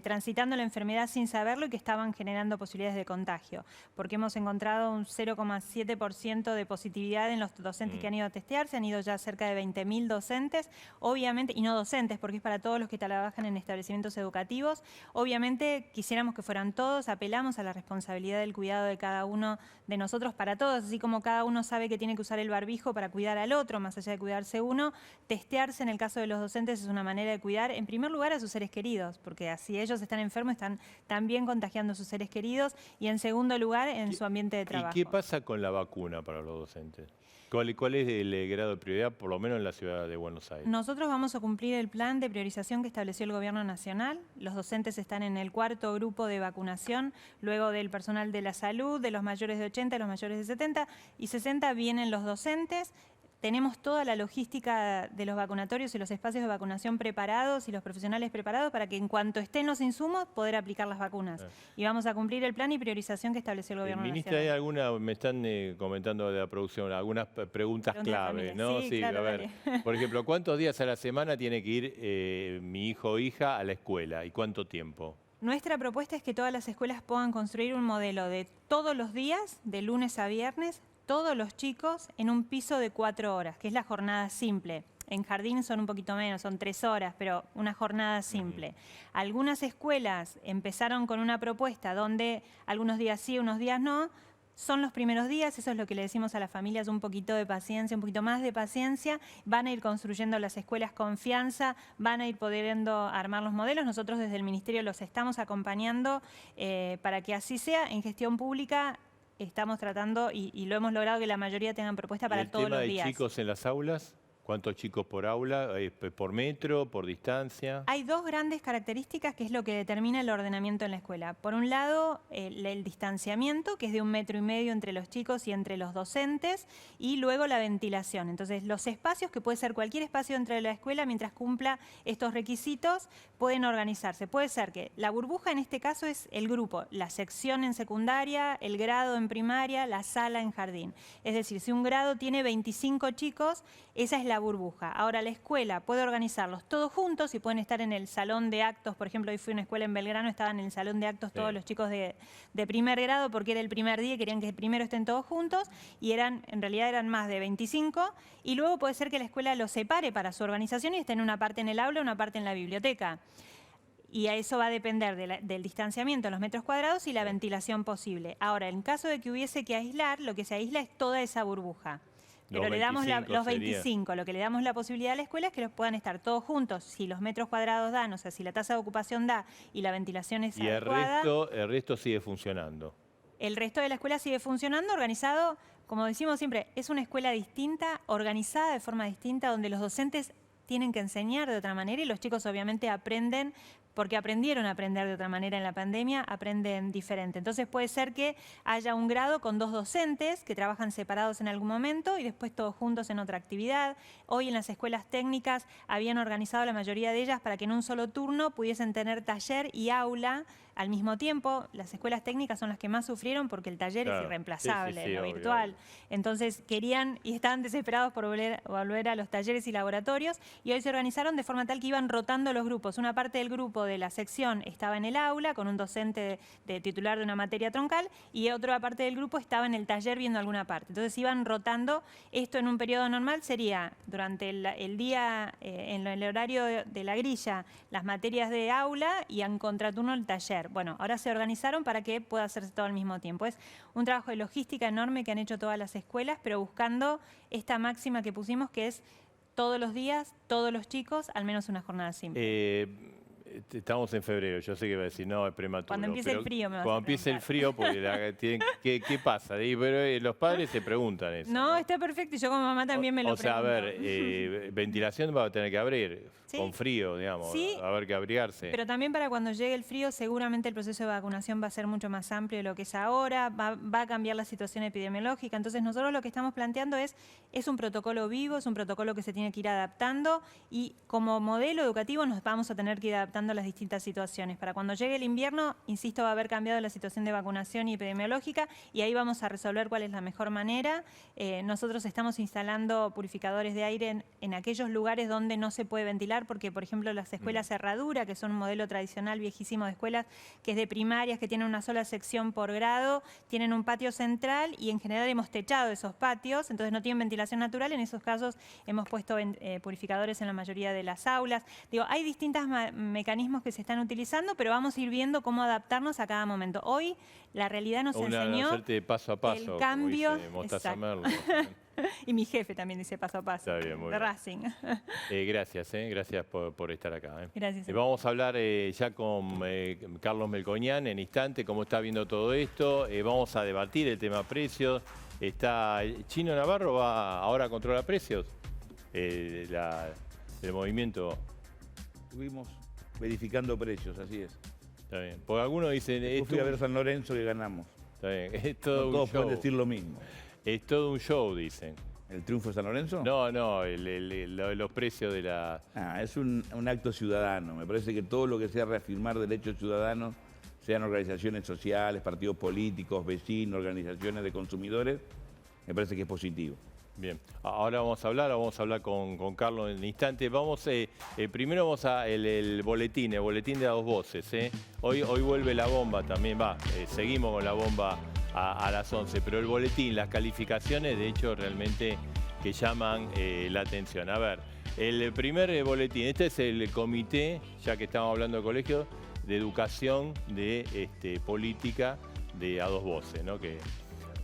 transitando la enfermedad sin saberlo y que estaban generando posibilidades de contagio, porque hemos encontrado un 0,7% de positividad en los docentes que han ido a testearse. Han ido ya cerca de 20.000 docentes, obviamente, y no docentes, porque es para todos los que trabajan en establecimientos educativos. Obviamente quisiéramos que fueran todos, apelamos a la responsabilidad del cuidado de cada uno de nosotros para todos, así como cada uno sabe que tiene que usar el barbijo para cuidar al otro, más allá de cuidarse uno. Testearse en el caso de los docentes es una manera de cuidar, en primer lugar, a sus seres queridos, porque así ellos están enfermos, están también contagiando a sus seres queridos, y en segundo lugar, en su ambiente de trabajo. ¿Y qué pasa con la vacuna para los docentes? ¿Cuál es el grado de prioridad, por lo menos en la ciudad de Buenos Aires? Nosotros vamos a cumplir el plan de priorización que estableció el Gobierno Nacional. Los docentes están en el 4.º grupo de vacunación, luego del personal de la salud, de los mayores de 80, de los mayores de 70 y 60 vienen los docentes. Tenemos toda la logística de los vacunatorios y los espacios de vacunación preparados y los profesionales preparados para que en cuanto estén los insumos poder aplicar las vacunas. Y vamos a cumplir el plan y priorización que estableció el Gobierno Ministra, Nacional. ¿hay alguna, me están comentando de la producción, algunas preguntas clave, ¿no? Sí, claro, a ver, dale. por ejemplo, ¿cuántos días a la semana tiene que ir mi hijo o hija a la escuela y cuánto tiempo? Nuestra propuesta es que todas las escuelas puedan construir un modelo de todos los días, de lunes a viernes, todos los chicos en un piso de 4 horas, que es la jornada simple. En jardín son un poquito menos, son 3 horas, pero una jornada simple. Algunas escuelas empezaron con una propuesta donde algunos días sí, unos días no. Son los primeros días, eso es lo que le decimos a las familias, un poquito de paciencia, un poquito más de paciencia. Van a ir construyendo las escuelas confianza, van a ir pudiendo armar los modelos. Nosotros desde el Ministerio los estamos acompañando para que así sea. En gestión pública estamos tratando y lo hemos logrado que la mayoría tengan propuesta para todos los días. ¿El tema de chicos en las aulas? ¿Cuántos chicos por aula? ¿Por metro? ¿Por distancia? Hay dos grandes características que es lo que determina el ordenamiento en la escuela. Por un lado, el distanciamiento, que es de 1,5 metros entre los chicos y entre los docentes, y luego la ventilación. Entonces, los espacios, que puede ser cualquier espacio dentro de la escuela, mientras cumpla estos requisitos, pueden organizarse. Puede ser que la burbuja en este caso es el grupo, la sección en secundaria, el grado en primaria, la sala en jardín. Es decir, si un grado tiene 25 chicos, esa es la burbuja. Ahora, la escuela puede organizarlos todos juntos y pueden estar en el salón de actos. Por ejemplo, hoy fui a una escuela en Belgrano, estaban en el salón de actos todos los chicos de primer grado porque era el primer día y querían que primero estén todos juntos, y en realidad eran más de 25, y luego puede ser que la escuela los separe para su organización y estén una parte en el aula, una parte en la biblioteca. Y a eso va a depender del distanciamiento en los metros cuadrados y la ventilación posible. Ahora, en caso de que hubiese que aislar, lo que se aísla es toda esa burbuja. Pero le damos los 25, lo que le damos la posibilidad a la escuela es que los puedan estar todos juntos, si los metros cuadrados dan, o sea, si la tasa de ocupación da y la ventilación es adecuada. Y el resto sigue funcionando. El resto de la escuela sigue funcionando, organizado, como decimos siempre, es una escuela distinta, organizada de forma distinta, donde los docentes tienen que enseñar de otra manera y los chicos obviamente aprenden, porque aprendieron a aprender de otra manera en la pandemia, aprenden diferente. Entonces puede ser que haya un grado con 2 docentes que trabajan separados en algún momento y después todos juntos en otra actividad. Hoy en las escuelas técnicas habían organizado la mayoría de ellas para que en un solo turno pudiesen tener taller y aula al mismo tiempo. Las escuelas técnicas son las que más sufrieron porque el taller es irreemplazable, lo virtual. Entonces querían y estaban desesperados por volver a los talleres y laboratorios, y hoy se organizaron de forma tal que iban rotando los grupos. Una parte del grupo de la sección estaba en el aula con un docente de titular de una materia troncal y otra parte del grupo estaba en el taller viendo alguna parte. Entonces iban rotando. Esto en un periodo normal sería durante el día, en el horario de la grilla, las materias de aula y en contraturno el taller. Bueno, ahora se organizaron para que pueda hacerse todo al mismo tiempo. Es un trabajo de logística enorme que han hecho todas las escuelas, pero buscando esta máxima que pusimos, que es todos los días, todos los chicos, al menos una jornada simple. Estamos en febrero, yo sé que va a decir, no, es prematuro. Cuando empiece el frío me vas a Cuando empiece el frío, porque ¿qué pasa? Pero los padres se preguntan eso. No, está perfecto, y yo como mamá también me lo pregunto. O sea, a ver, ventilación va a tener que abrir, ¿Sí? con frío, digamos, Sí, va a haber que abrigarse. pero también para cuando llegue el frío, seguramente el proceso de vacunación va a ser mucho más amplio de lo que es ahora, va a cambiar la situación epidemiológica. Entonces nosotros lo que estamos planteando es un protocolo vivo, es un protocolo que se tiene que ir adaptando, y como modelo educativo nos vamos a tener que ir adaptando a las distintas situaciones. Para cuando llegue el invierno, insisto, va a haber cambiado la situación de vacunación y epidemiológica, y ahí vamos a resolver cuál es la mejor manera. Nosotros estamos instalando purificadores de aire en aquellos lugares donde no se puede ventilar, porque, por ejemplo, las escuelas cerradura, que son un modelo tradicional viejísimo de escuelas, que es de primarias, que tienen una sola sección por grado, tienen un patio central y en general hemos techado esos patios, entonces no tienen ventilación natural. En esos casos hemos puesto purificadores en la mayoría de las aulas. Digo, hay distintos mecanismos que se están utilizando, pero vamos a ir viendo cómo adaptarnos a cada momento. Hoy la realidad nos enseñó paso a paso, el cambio. como dice Mostaza Merlo. Y mi jefe también dice paso a paso. Está bien, muy de bien. Racing. Gracias por estar acá. Gracias. Vamos a hablar ya con Carlos Melcoñán en instante, cómo está viendo todo esto. Vamos a debatir el tema precios. Está Chino Navarro, va ahora a controlar precios del movimiento. Estuvimos verificando precios, así es. Está bien. Porque algunos dicen... Yo fui a ver San Lorenzo y ganamos. Está bien. Es todo No un todos show. pueden decir lo mismo. Es todo un show, dicen. ¿El triunfo de San Lorenzo? No, los precios de la... Es un acto ciudadano. Me parece que todo lo que sea reafirmar derechos ciudadanos, sean organizaciones sociales, partidos políticos, vecinos, organizaciones de consumidores, me parece que es positivo. Bien, ahora vamos a hablar con Carlos en un instante. Primero vamos a el boletín de a dos voces. Hoy vuelve la bomba también, seguimos con la bomba a las 11, pero el boletín, las calificaciones, de hecho, realmente que llaman la atención. A ver, el primer boletín, este es el comité, ya que estamos hablando de colegios, de educación de política de a dos voces, ¿no? Que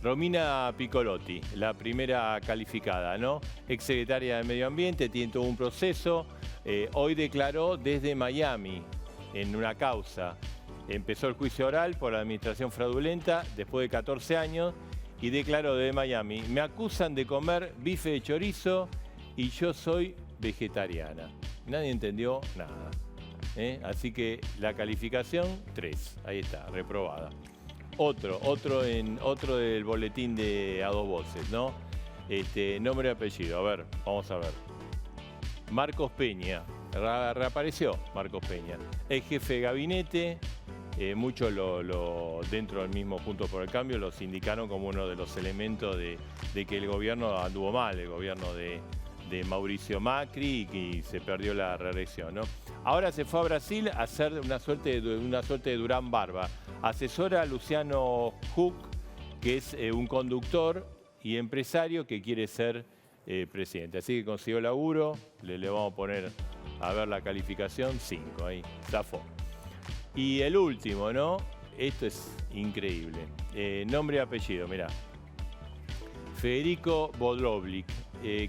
Romina Piccolotti, la primera calificada, ¿no? Exsecretaria de Medio Ambiente, tiene todo un proceso. Hoy declaró desde Miami en una causa. Empezó el juicio oral por la administración fraudulenta después de 14 años y declaró desde Miami: me acusan de comer bife de chorizo y yo soy vegetariana. Nadie entendió nada. Así que la calificación 3, ahí está, reprobada. Otro del boletín de a dos voces, ¿no? Nombre y apellido, a ver, vamos a ver. Marcos Peña, reapareció Marcos Peña. Es jefe de gabinete, muchos dentro del mismo Juntos por el Cambio los indicaron como uno de los elementos de que el gobierno anduvo mal, el gobierno de Mauricio Macri, y que se perdió la reelección, ¿no? Ahora se fue a Brasil a hacer una suerte de Durán Barba. Asesora a Luciano Huck, que es un conductor y empresario que quiere ser presidente. Así que consiguió laburo, le vamos a poner a ver la calificación 5, ahí, zafó. Y el último, ¿no? Esto es increíble. Nombre y apellido, mirá. Federico Bodrovlik,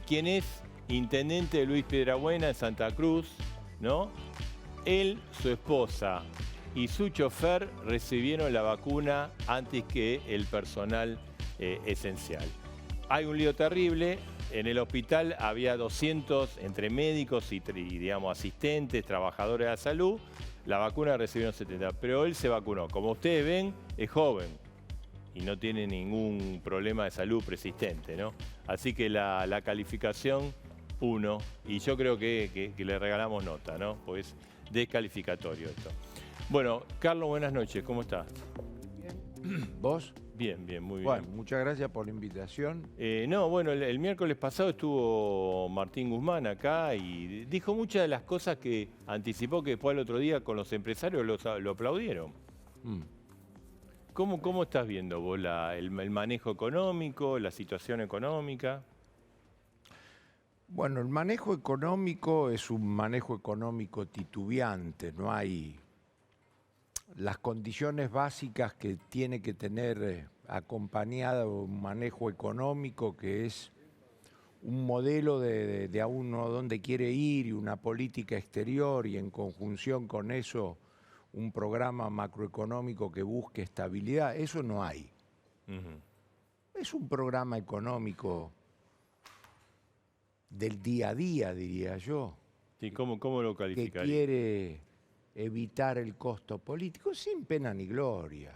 quien es intendente de Luis Piedrabuena en Santa Cruz, ¿no? Él, su esposa y su chofer recibieron la vacuna antes que el personal esencial. Hay un lío terrible. En el hospital había 200 entre médicos y digamos, asistentes, trabajadores de la salud. La vacuna recibieron 70, pero él se vacunó. Como ustedes ven, es joven y no tiene ningún problema de salud persistente, ¿no? Así que la calificación 1, y yo creo que le regalamos nota, ¿no? Pues descalificatorio esto. Bueno, Carlos, buenas noches, ¿cómo estás? Bien. ¿Vos? Bien, muy bien. Bueno, muchas gracias por la invitación. Bueno, el miércoles pasado estuvo Martín Guzmán acá y dijo muchas de las cosas que anticipó, que después el otro día con los empresarios lo aplaudieron. ¿Cómo estás viendo vos el manejo económico, la situación económica? Bueno, el manejo económico es un manejo económico titubeante, no hay las condiciones básicas que tiene que tener acompañada un manejo económico, que es un modelo de a uno dónde quiere ir y una política exterior y en conjunción con eso un programa macroeconómico que busque estabilidad, eso no hay. Es un programa económico del día a día, diría yo. Sí, ¿cómo lo Que calificaría? quiere evitar el costo político sin pena ni gloria.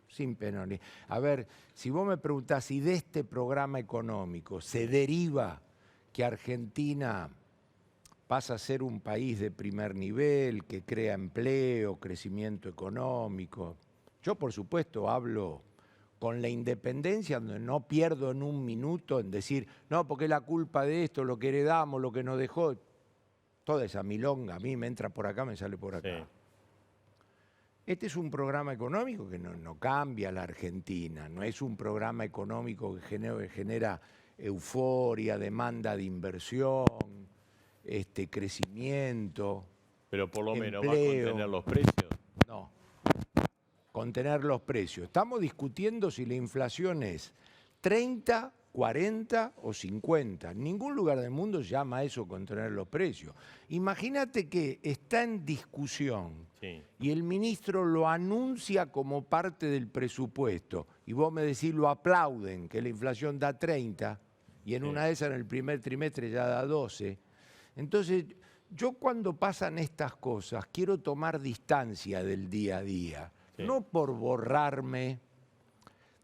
Sin pena ni... A ver, si vos me preguntás si de este programa económico se deriva que Argentina pasa a ser un país de primer nivel, que crea empleo, crecimiento económico, yo por supuesto hablo con la independencia, donde no pierdo en un minuto en decir, no, porque es la culpa de esto, lo que heredamos, lo que nos dejó. Toda esa milonga a mí me entra por acá, me sale por acá. Sí. Este es un programa económico que no cambia la Argentina, no es un programa económico que genera euforia, demanda de inversión, crecimiento. Pero por lo menos va a empleo. contener los precios. No, contener los precios. Estamos discutiendo si la inflación es 30, 40 o 50. En ningún lugar del mundo se llama eso contener los precios. Imagínate que está en discusión y el ministro lo anuncia como parte del presupuesto y vos me decís lo aplauden, que la inflación da 30 y en una de esas en el primer trimestre ya da 12. Entonces, yo cuando pasan estas cosas quiero tomar distancia del día a día, no por borrarme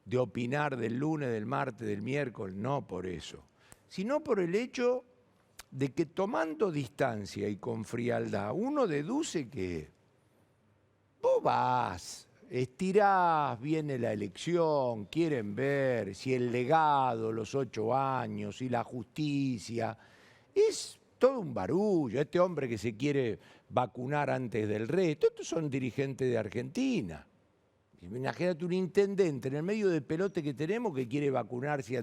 de opinar del lunes, del martes, del miércoles, no por eso, sino por el hecho de que tomando distancia y con frialdad, uno deduce que vos vas, estirás, viene la elección, quieren ver si el legado, los 8 años, si la justicia, es todo un barullo. Este hombre que se quiere vacunar antes del resto, estos son dirigentes de Argentina. Imagínate un intendente en el medio del pelote que tenemos que quiere vacunarse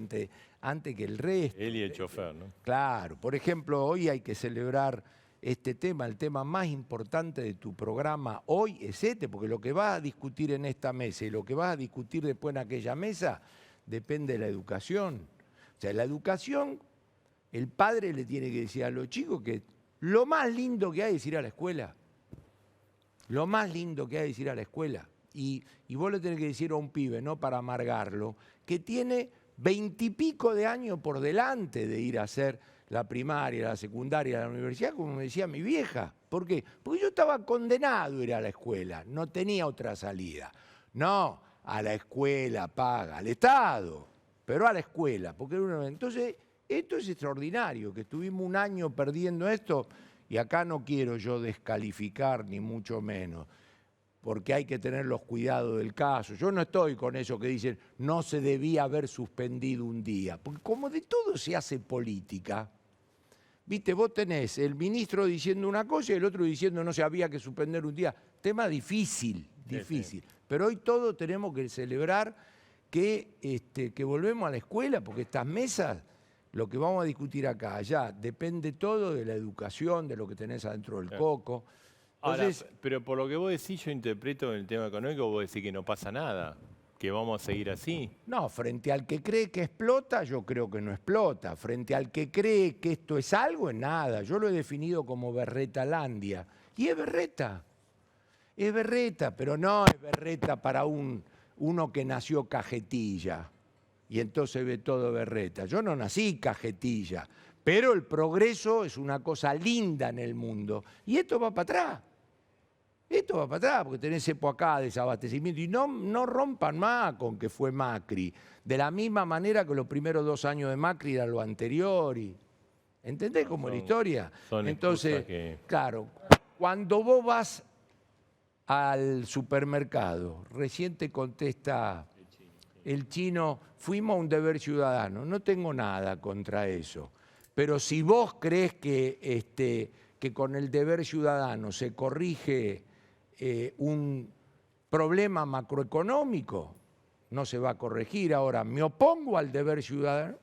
antes que el resto. Él y el chofer, ¿no? Claro, por ejemplo, hoy hay que celebrar este tema, el tema más importante de tu programa hoy es porque lo que vas a discutir en esta mesa y lo que vas a discutir después en aquella mesa depende de la educación. O sea, la educación, el padre le tiene que decir a los chicos que lo más lindo que hay es ir a la escuela. Lo más lindo que hay es ir a la escuela. Y vos le tenés que decir a un pibe, no para amargarlo, que tiene 20 y pico de años por delante de ir a hacer la primaria, la secundaria, la universidad, como me decía mi vieja. ¿Por qué? Porque yo estaba condenado a ir a la escuela, no tenía otra salida. No, a la escuela paga el Estado, pero a la escuela. Entonces, esto es extraordinario, que estuvimos un año perdiendo esto, y acá no quiero yo descalificar, ni mucho menos, porque hay que tener los cuidados del caso. Yo no estoy con eso que dicen no se debía haber suspendido un día, porque como de todo se hace política, viste, vos tenés el ministro diciendo una cosa y el otro diciendo no se había que suspender un día. Tema difícil, difícil. Sí. Pero hoy todos tenemos que celebrar que volvemos a la escuela, porque estas mesas, lo que vamos a discutir acá, allá, depende todo de la educación, de lo que tenés adentro del coco. Entonces, ahora, pero por lo que vos decís, yo interpreto en el tema económico, vos decís que no pasa nada, que vamos a seguir así. No, frente al que cree que explota, yo creo que no explota. Frente al que cree que esto es algo, es nada. Yo lo he definido como Berretalandia. Y es berreta, pero no es berreta para uno que nació cajetilla y entonces ve todo berreta. Yo no nací cajetilla, pero el progreso es una cosa linda en el mundo. Y esto va para atrás. Esto va para atrás, porque tenés acá desabastecimiento. Y no rompan más con que fue Macri. De la misma manera que los primeros 2 años de Macri era lo anterior. ¿Entendés cómo es la historia? Entonces, claro, cuando vos vas al supermercado, recién te contesta el chino, fuimos a un deber ciudadano. No tengo nada contra eso. Pero si vos crees que con el deber ciudadano se corrige un problema macroeconómico, no se va a corregir. Ahora, ¿me opongo al deber ciudadano?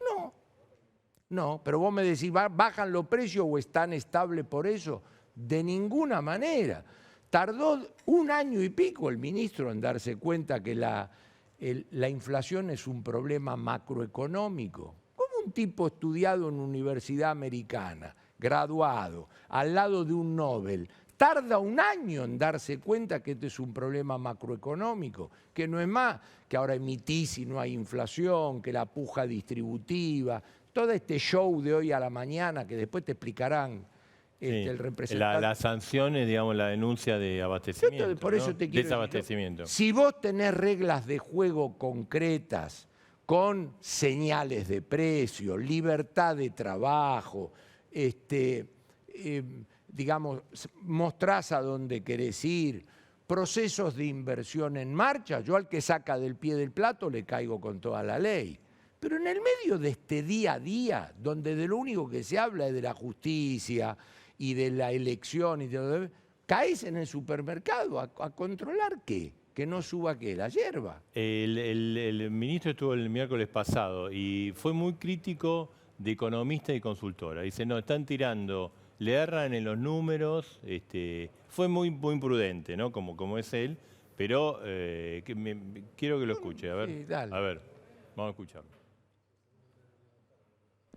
No, pero vos me decís, ¿bajan los precios o están estables por eso? De ninguna manera. Tardó 1 año y pico el ministro en darse cuenta que la inflación es un problema macroeconómico. ¿Cómo un tipo estudiado en universidad americana, graduado, al lado de un Nobel, tarda un año en darse cuenta que este es un problema macroeconómico, que no es más que ahora emitís si no hay inflación, que la puja distributiva, todo este show de hoy a la mañana que después te explicarán el representante. Las sanciones, digamos, la denuncia de abastecimiento, Por eso ¿no? te quiero Desabastecimiento. decir, si vos tenés reglas de juego concretas, con señales de precio, libertad de trabajo, digamos, mostrás a dónde querés ir, procesos de inversión en marcha, yo al que saca del pie del plato le caigo con toda la ley. Pero en el medio de este día a día, donde de lo único que se habla es de la justicia y de la elección, y de, caes en el supermercado a controlar qué, que no suba qué, la hierba. El ministro estuvo el miércoles pasado y fue muy crítico de economista y consultora. Dice, no, están tirando, le erran en los números, fue muy imprudente, ¿no? Como es él, pero quiero que lo escuche, a ver, Sí, dale. a ver, vamos a escucharlo.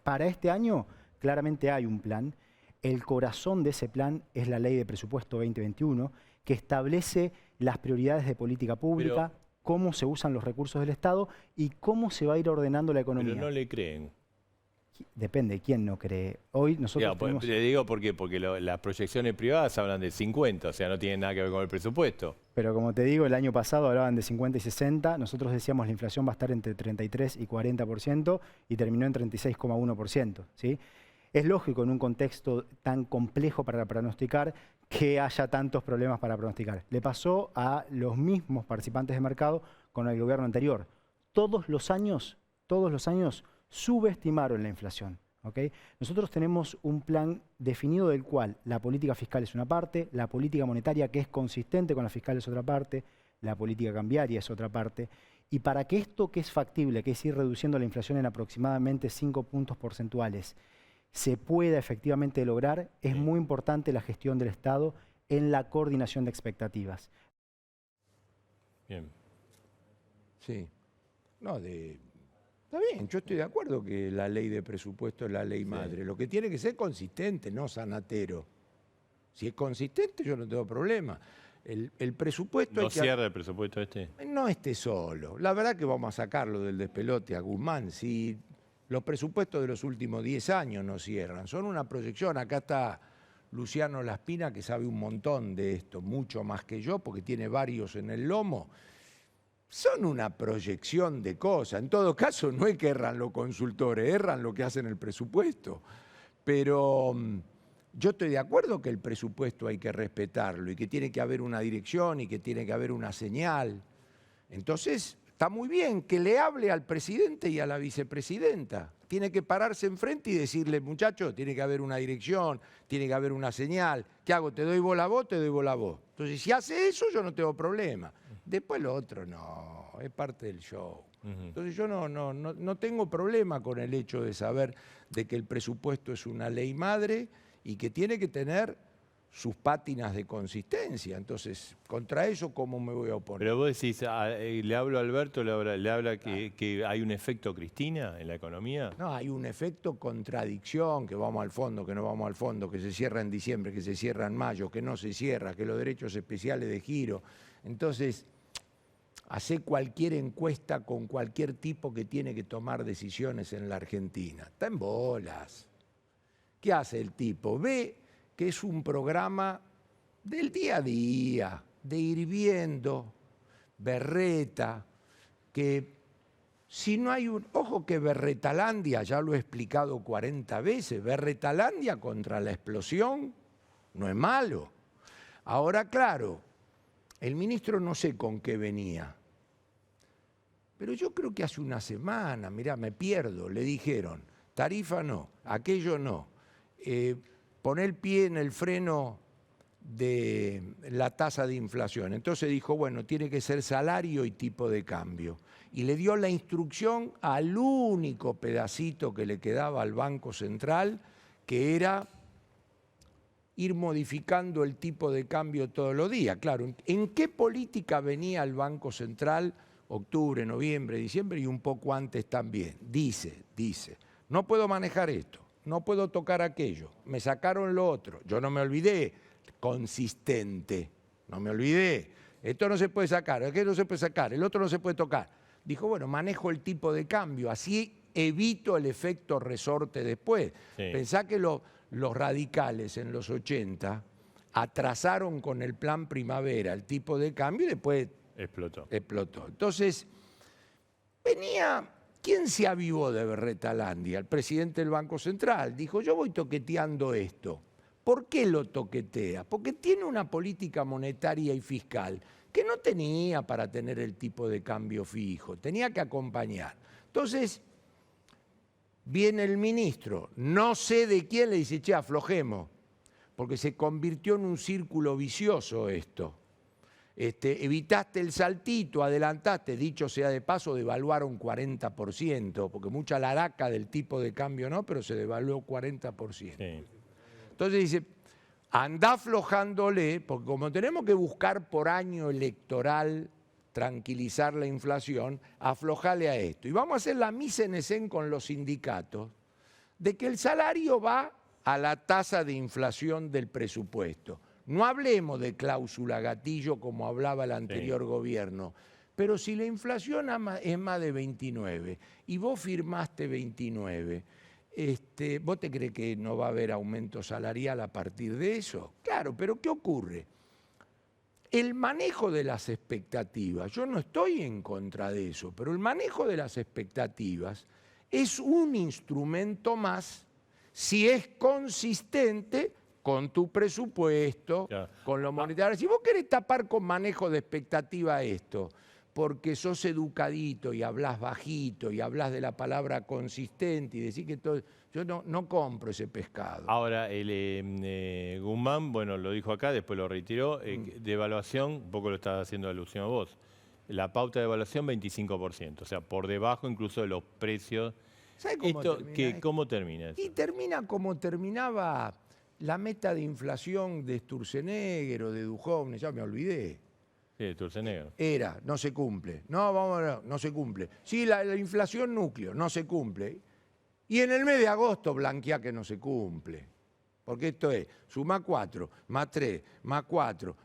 Para este año, claramente hay un plan. El corazón de ese plan es la Ley de Presupuesto 2021, que establece las prioridades de política pública, cómo se usan los recursos del Estado y cómo se va a ir ordenando la economía. Pero no le creen. Depende de quién no cree. Hoy nosotros tenemos... Le digo porque las proyecciones privadas hablan de 50, o sea, no tienen nada que ver con el presupuesto. Pero como te digo, el año pasado hablaban de 50 y 60, nosotros decíamos la inflación va a estar entre 33 y 40% y terminó en 36,1%, ¿sí? Es lógico en un contexto tan complejo para pronosticar que haya tantos problemas para pronosticar. Le pasó a los mismos participantes de mercado con el gobierno anterior. Todos los años subestimaron la inflación. ¿Okay? Nosotros tenemos un plan definido del cual la política fiscal es una parte, la política monetaria que es consistente con la fiscal es otra parte, la política cambiaria es otra parte. Y para que esto que es factible, que es ir reduciendo la inflación en aproximadamente 5 puntos porcentuales, se pueda efectivamente lograr, es muy importante la gestión del Estado en la coordinación de expectativas. Bien. Sí. No, está bien, yo estoy de acuerdo que la ley de presupuesto es la ley madre. Lo que tiene que ser consistente, no sanatero. Si es consistente, yo no tengo problema. El presupuesto... ¿No cierra el presupuesto este? No esté solo. La verdad que vamos a sacarlo del despelote a Guzmán. Si los presupuestos de los últimos 10 años no cierran, son una proyección. Acá está Luciano Laspina, que sabe un montón de esto, mucho más que yo, porque tiene varios en el lomo. Son una proyección de cosas. En todo caso, no es que erran los consultores, erran lo que hacen el presupuesto. Pero yo estoy de acuerdo que el presupuesto hay que respetarlo y que tiene que haber una dirección y que tiene que haber una señal. Entonces, está muy bien que le hable al presidente y a la vicepresidenta. Tiene que pararse enfrente y decirle, muchachos, tiene que haber una dirección, tiene que haber una señal. ¿Qué hago? ¿Te doy bola a vos? Te doy bola a vos. Entonces, si hace eso, yo no tengo problema. Después lo otro no, es parte del show. Entonces yo no tengo problema con el hecho de saber de que el presupuesto es una ley madre y que tiene que tener sus pátinas de consistencia. Entonces, contra eso, ¿cómo me voy a oponer? Pero vos decís, le hablo a Alberto, le habla que hay un efecto Cristina en la economía. No, hay un efecto contradicción, que vamos al fondo, que no vamos al fondo, que se cierra en diciembre, que se cierra en mayo, que no se cierra, que los derechos especiales de giro. Entonces, hace cualquier encuesta con cualquier tipo que tiene que tomar decisiones en la Argentina. Está en bolas. ¿Qué hace el tipo? Ve que es un programa del día a día, de ir viendo, berreta, que si no hay un... Ojo que Berretalandia, ya lo he explicado 40 veces, Berretalandia contra la explosión no es malo. Ahora, claro, el ministro no sé con qué venía, pero yo creo que hace una semana, mirá, me pierdo, le dijeron, tarifa no, aquello no, poner el pie en el freno de la tasa de inflación. Entonces dijo, bueno, tiene que ser salario y tipo de cambio. Y le dio la instrucción al único pedacito que le quedaba al Banco Central, que era ir modificando el tipo de cambio todos los días. Claro, ¿en qué política venía el Banco Central? Octubre, noviembre, diciembre y un poco antes también. Dice, no puedo manejar esto, no puedo tocar aquello, me sacaron lo otro, yo no me olvidé, consistente, no me olvidé, esto no se puede sacar, aquello no se puede sacar, el otro no se puede tocar. Dijo, bueno, manejo el tipo de cambio, así evito el efecto resorte después. Sí. Pensá que los radicales en los 80 atrasaron con el plan primavera el tipo de cambio y después Explotó. Entonces, venía, ¿quién se avivó de Berretalandia? El presidente del Banco Central. Dijo, yo voy toqueteando esto. ¿Por qué lo toquetea? Porque tiene una política monetaria y fiscal que no tenía para tener el tipo de cambio fijo, tenía que acompañar. Entonces, viene el ministro, no sé de quién, le dice, che, aflojemos, porque se convirtió en un círculo vicioso esto. Evitaste el saltito, adelantaste, dicho sea de paso, devaluaron 40%, porque mucha laraca del tipo de cambio no, pero se devaluó 40%. Sí. Entonces dice, andá aflojándole, porque como tenemos que buscar por año electoral tranquilizar la inflación, aflojale a esto. Y vamos a hacer la mise en escena con los sindicatos de que el salario va a la tasa de inflación del presupuesto. No hablemos de cláusula gatillo como hablaba el anterior gobierno, pero si la inflación es más de 29 y vos firmaste 29, ¿vos te crees que no va a haber aumento salarial a partir de eso? Claro, pero ¿qué ocurre? El manejo de las expectativas, yo no estoy en contra de eso, pero el manejo de las expectativas es un instrumento más si es consistente con tu presupuesto, con lo monetario. Si vos querés tapar con manejo de expectativa esto, porque sos educadito y hablas bajito y hablas de la palabra consistente y decís que todo... Yo no compro ese pescado. Ahora, el Guzmán, bueno, lo dijo acá, después lo retiró, de evaluación, un poco lo estás haciendo alusión a vos, la pauta de evaluación 25%, o sea, por debajo incluso de los precios. ¿Sabés cómo termina? ¿Cómo termina eso? Y termina como terminaba la meta de inflación de Sturzenegger o de Duhovne, ya me olvidé. Sí, de Sturzenegger. Era, no se cumple. No se cumple. Sí, la inflación núcleo, no se cumple. Y en el mes de agosto blanquea que no se cumple. Porque esto es, suma 4, más 3, más 4,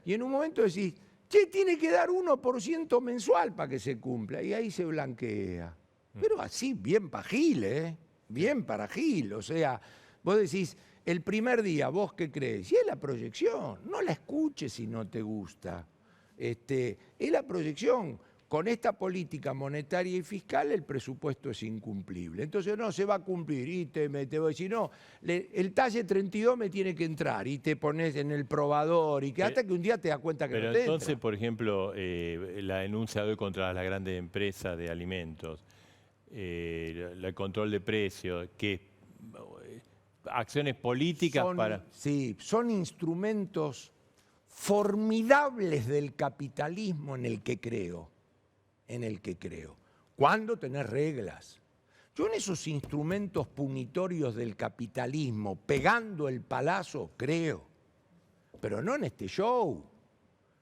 y en un momento decís, che, tiene que dar 1% mensual para que se cumpla. Y ahí se blanquea. Pero así, bien para Gil, ¿eh? Bien para Gil. O sea, vos decís, el primer día, ¿vos qué crees? Y es la proyección. No la escuches si no te gusta. Es la proyección. Con esta política monetaria y fiscal el presupuesto es incumplible. Entonces no se va a cumplir y te voy a decir, no, el talle 32 me tiene que entrar y te pones en el probador y que hasta que un día te das cuenta que no te entra. Pero entonces, por ejemplo, la denuncia de hoy contra las grandes empresas de alimentos, el control de precios, acciones políticas para... Sí, son instrumentos formidables del capitalismo en el que creo. ¿Cuándo tenés reglas? Yo en esos instrumentos punitorios del capitalismo, pegando el palazo, creo. Pero no en este show,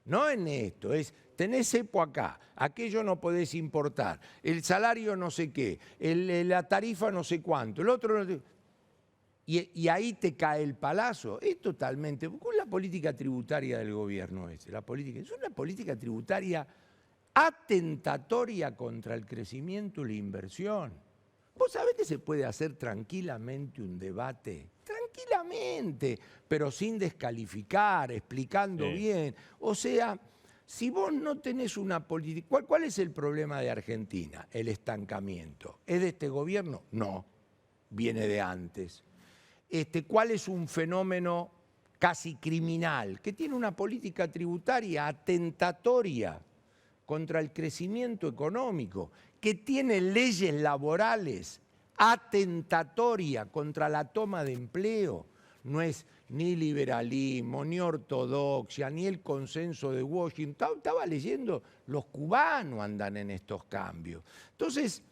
no en esto. Tenés cepo acá, aquello no podés importar, el salario no sé qué, la tarifa no sé cuánto, el otro no sé... Y ahí te cae el palazo. Es totalmente... ¿Cuál es la política tributaria del gobierno es una política tributaria atentatoria contra el crecimiento y la inversión. ¿Vos sabés que se puede hacer tranquilamente un debate? Tranquilamente, pero sin descalificar, explicando bien. O sea, si vos no tenés una política... ¿Cuál es el problema de Argentina? El estancamiento. ¿Es de este gobierno? No, viene de antes. ¿Cuál es un fenómeno casi criminal? Que tiene una política tributaria atentatoria contra el crecimiento económico, que tiene leyes laborales atentatoria contra la toma de empleo. No es ni liberalismo, ni ortodoxia, ni el consenso de Washington. Estaba leyendo, los cubanos andan en estos cambios. Entonces,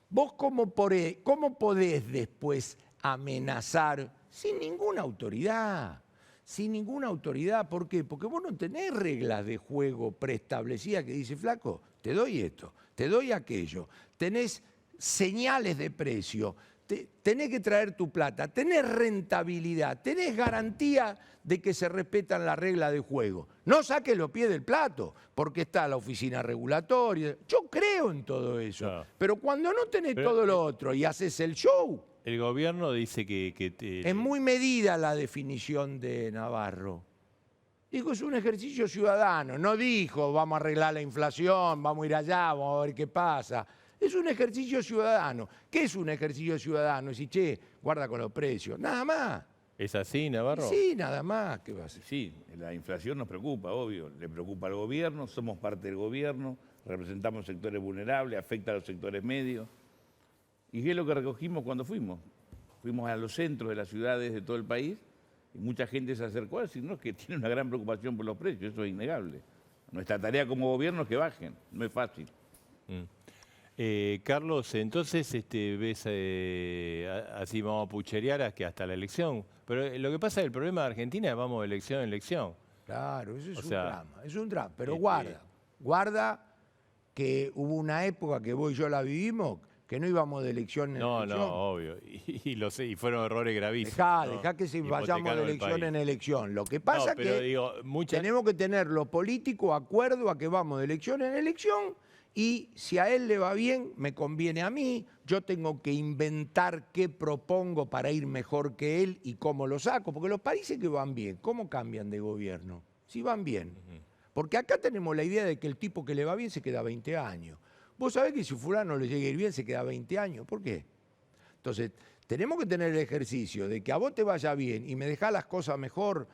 ¿vos cómo podés después amenazar sin ninguna autoridad? Sin ninguna autoridad, ¿por qué? Porque vos no tenés reglas de juego preestablecidas que dice, flaco, te doy esto, te doy aquello, tenés señales de precio, tenés que traer tu plata, tenés rentabilidad, tenés garantía de que se respetan las reglas de juego. No saques los pies del plato, porque está la oficina regulatoria. Yo creo en todo eso, Claro. pero cuando no tenés todo lo otro y haces el show, El gobierno dice que es muy medida la definición de Navarro. Dijo, es un ejercicio ciudadano, no dijo, vamos a arreglar la inflación, vamos a ir allá, vamos a ver qué pasa. Es un ejercicio ciudadano. ¿Qué es un ejercicio ciudadano? Decir, che, guarda con los precios, nada más. ¿Es así, Navarro? Sí, nada más. ¿Qué va a hacer? Sí, la inflación nos preocupa, obvio. Le preocupa al gobierno, somos parte del gobierno, representamos sectores vulnerables, afecta a los sectores medios. ¿Y qué es lo que recogimos cuando fuimos? Fuimos a los centros de las ciudades de todo el país y mucha gente se acercó a decirnos que tiene una gran preocupación por los precios, eso es innegable. Nuestra tarea como gobierno es que bajen, no es fácil. Carlos, entonces ves, así vamos a pucherear hasta la elección. Pero lo que pasa es que el problema de Argentina es vamos de elección en elección. Claro, eso es O un sea, drama, es un drama. Pero este- guarda que hubo una época que vos y yo la vivimos, que no íbamos de elección en No, elección. no, obvio. Y lo sé, y fueron errores gravísimos. Dejá ¿no? que se vayamos Hipotecaron de el elección país. en elección. Lo que pasa No, es pero que digo, tenemos que tener lo político acuerdo a que vamos de elección en elección y si a él le va bien, me conviene a mí. Yo tengo que inventar qué propongo para ir mejor que él y cómo lo saco. Porque los países que van bien, ¿cómo cambian de gobierno? Si van bien. Porque acá tenemos la idea de que el tipo que le va bien se queda 20 años. Vos sabés que si fulano le llega a ir bien se queda 20 años. ¿Por qué? Entonces, tenemos que tener el ejercicio de que a vos te vaya bien y me dejás las cosas mejor.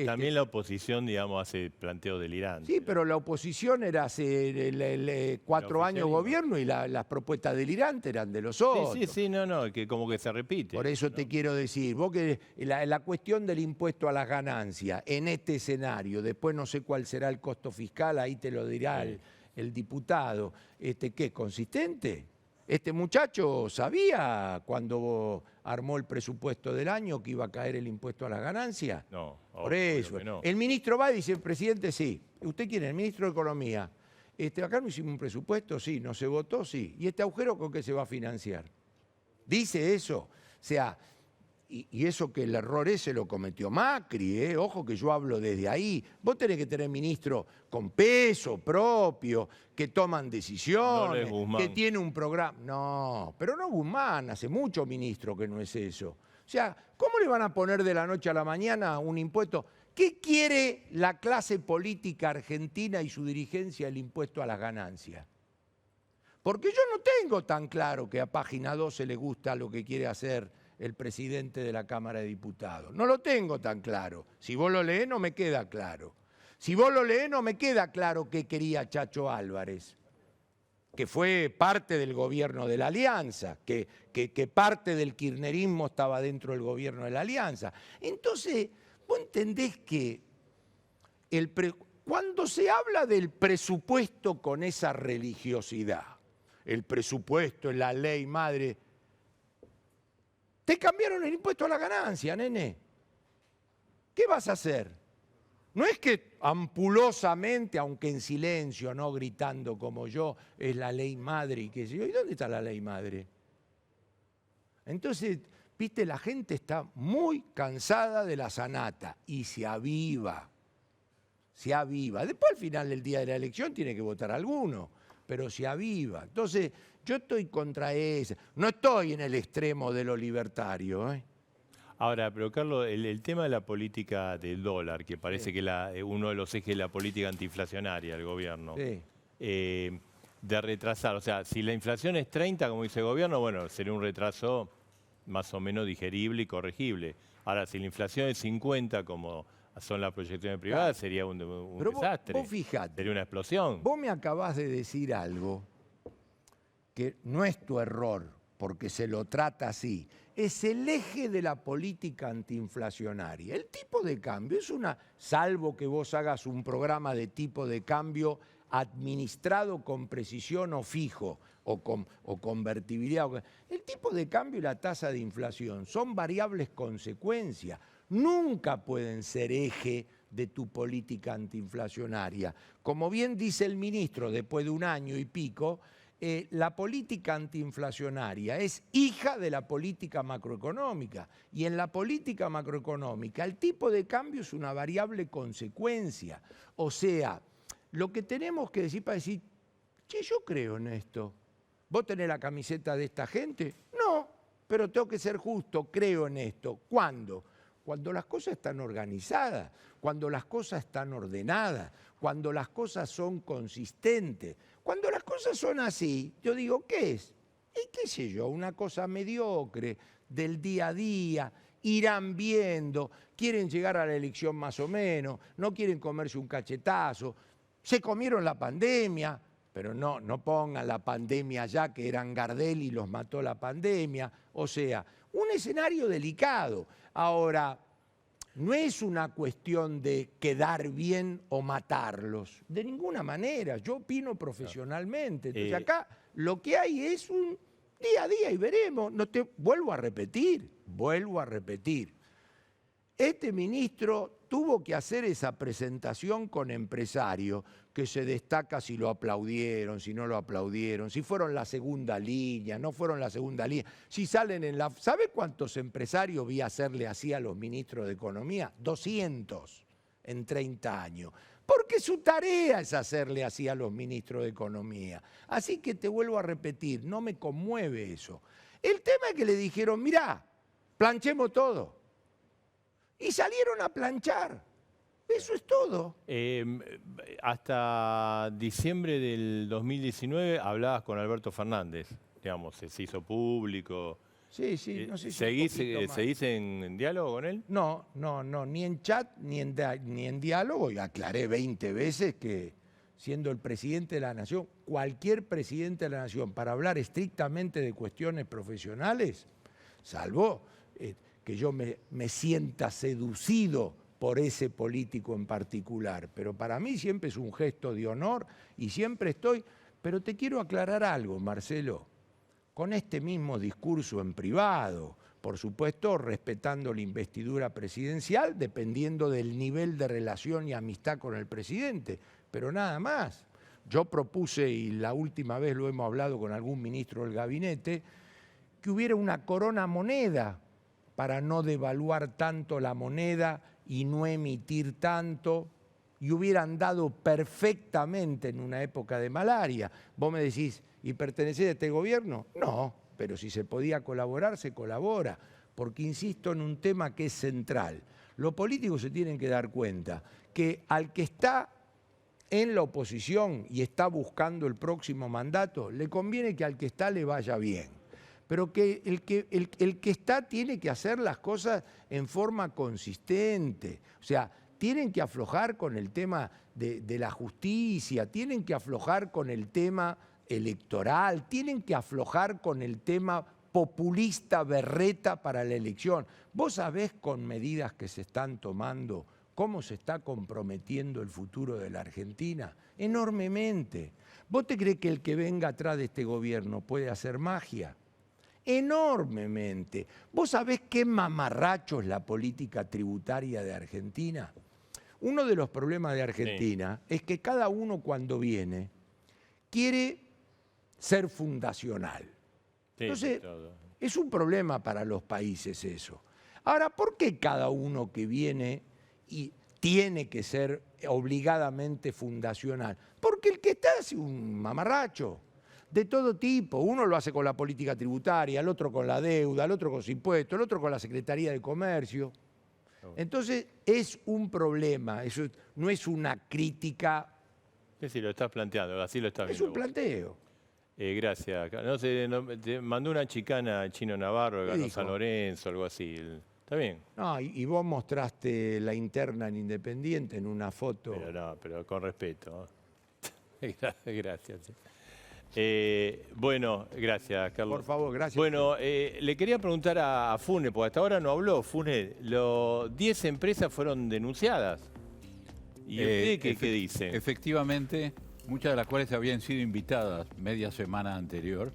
También la oposición, digamos, hace planteos delirantes. Sí, pero la oposición era hace 4 años oficialismo. gobierno y las propuestas delirantes eran de los otros. Sí, no, que como que se repite. Por eso te quiero decir, vos que la cuestión del impuesto a las ganancias en este escenario, después no sé cuál será el costo fiscal, ahí te lo dirá el diputado, ¿qué? ¿Consistente? Este muchacho sabía cuando armó el presupuesto del año que iba a caer el impuesto a las ganancias. No, Por obvio eso. que no. El ministro va y dice, presidente, sí. ¿Usted quién es? El ministro de Economía. Acá no hicimos un presupuesto, sí. ¿No se votó? Sí. ¿Y este agujero con qué se va a financiar? Dice eso. O sea, y eso que el error ese lo cometió Macri, ojo que yo hablo desde ahí. Vos tenés que tener ministros con peso propio, que toman decisiones, No es Guzmán. que tiene un programa. No, pero no Guzmán, hace mucho ministro que no es eso. O sea, ¿cómo le van a poner de la noche a la mañana un impuesto? ¿Qué quiere la clase política argentina y su dirigencia el impuesto a las ganancias? Porque yo no tengo tan claro que a Página 12 le gusta lo que quiere hacer el presidente de la Cámara de Diputados. No lo tengo tan claro. Si vos lo leés, no me queda claro. Si vos lo leés, no me queda claro qué quería Chacho Álvarez, que fue parte del gobierno de la Alianza, que parte del kirchnerismo estaba dentro del gobierno de la Alianza. Entonces, vos entendés que cuando se habla del presupuesto con esa religiosidad, el presupuesto es la ley madre, te cambiaron el impuesto a la ganancia, nene. ¿Qué vas a hacer? No es que ampulosamente, aunque en silencio, no gritando como yo, es la ley madre y qué sé yo. ¿Y dónde está la ley madre? Entonces, viste, la gente está muy cansada de la sanata y se aviva. Se aviva. Después, al final del día de la elección, tiene que votar alguno, pero se aviva. Entonces, yo estoy contra eso. No estoy en el extremo de lo libertario, Ahora, pero Carlos, el tema de la política del dólar, que parece que uno de los ejes de la política antiinflacionaria del gobierno, Sí. De retrasar, o sea, si la inflación es 30, como dice el gobierno, bueno, sería un retraso más o menos digerible y corregible. Ahora, si la inflación es 50, como son las proyecciones privadas, sería un Pero desastre. vos fijate. Sería una explosión. Vos me acabás de decir algo que no es tu error, porque se lo trata así. Es el eje de la política antiinflacionaria. El tipo de cambio es salvo que vos hagas un programa de tipo de cambio administrado con precisión o fijo, o convertibilidad. El tipo de cambio y la tasa de inflación son variables consecuencias. Nunca pueden ser eje de tu política antiinflacionaria. Como bien dice el ministro, después de un año y pico, la política antiinflacionaria es hija de la política macroeconómica. Y en la política macroeconómica el tipo de cambio es una variable consecuencia. O sea, lo que tenemos que decir para decir, che, yo creo en esto. ¿Vos tenés la camiseta de esta gente? No, pero tengo que ser justo, creo en esto. ¿Cuándo? Cuando las cosas están organizadas, cuando las cosas están ordenadas, cuando las cosas son consistentes. Cuando las cosas son así, yo digo, ¿qué es? Y qué sé yo, una cosa mediocre, del día a día, irán viendo, quieren llegar a la elección más o menos, no quieren comerse un cachetazo, se comieron la pandemia, pero no pongan la pandemia ya, que eran Gardel y los mató la pandemia. O sea, un escenario delicado. Ahora, no es una cuestión de quedar bien o matarlos, de ninguna manera. Yo opino profesionalmente. Entonces acá lo que hay es un día a día y veremos. Vuelvo a repetir. Este ministro tuvo que hacer esa presentación con empresarios, que se destaca si lo aplaudieron, si no lo aplaudieron, si fueron la segunda línea, no fueron la segunda línea, si salen en la... ¿Sabe cuántos empresarios vi hacerle así a los ministros de Economía? 200 en 30 años. Porque su tarea es hacerle así a los ministros de Economía. Así que te vuelvo a repetir, no me conmueve eso. El tema es que le dijeron, mirá, planchemos todo. Y salieron a planchar. Eso es todo. Hasta diciembre del 2019 hablabas con Alberto Fernández, digamos, se hizo público. Sí, no sé si ¿Seguís en diálogo con él? No, ni en chat, ni en diálogo. Y aclaré 20 veces que, siendo el presidente de la Nación, cualquier presidente de la Nación, para hablar estrictamente de cuestiones profesionales, salvo que yo me sienta seducido por ese político en particular. Pero para mí siempre es un gesto de honor y siempre estoy... Pero te quiero aclarar algo, Marcelo, con este mismo discurso en privado, por supuesto respetando la investidura presidencial, dependiendo del nivel de relación y amistad con el presidente, pero nada más. Yo propuse, y la última vez lo hemos hablado con algún ministro del gabinete, que hubiera una corona moneda para no devaluar tanto la moneda y no emitir tanto, y hubiera andado perfectamente en una época de malaria. Vos me decís, ¿y pertenecés a este gobierno? No, pero si se podía colaborar, se colabora, porque insisto en un tema que es central. Los políticos se tienen que dar cuenta que al que está en la oposición y está buscando el próximo mandato, le conviene que al que está le vaya bien. Pero que el que está tiene que hacer las cosas en forma consistente. O sea, tienen que aflojar con el tema de la justicia, tienen que aflojar con el tema electoral, tienen que aflojar con el tema populista berreta para la elección. ¿Vos sabés con medidas que se están tomando cómo se está comprometiendo el futuro de la Argentina? Enormemente. ¿Vos te crees que el que venga atrás de este gobierno puede hacer magia? Enormemente. ¿Vos sabés qué mamarracho es la política tributaria de Argentina? Uno de los problemas de Argentina es que cada uno cuando viene quiere ser fundacional. Entonces, es un problema para los países eso. Ahora, ¿por qué cada uno que viene y tiene que ser obligadamente fundacional? Porque el que está hace un mamarracho. De todo tipo, uno lo hace con la política tributaria, el otro con la deuda, el otro con los impuestos, el otro con la Secretaría de Comercio. Entonces es un problema, eso no es una crítica. Sí, lo estás planteando, así lo estás viendo. Es un planteo. Gracias. No sé, te mandó una chicana al Chino Navarro, ganó San Lorenzo, algo así. ¿Está bien? No, y vos mostraste la interna en Independiente en una foto. Pero con respeto. Gracias. Bueno, gracias, Carlos. Por favor, gracias. Bueno, le quería preguntar a Funes, porque hasta ahora no habló. Funes, 10 empresas fueron denunciadas. ¿Y usted qué dice? Efectivamente, muchas de las cuales habían sido invitadas media semana anterior,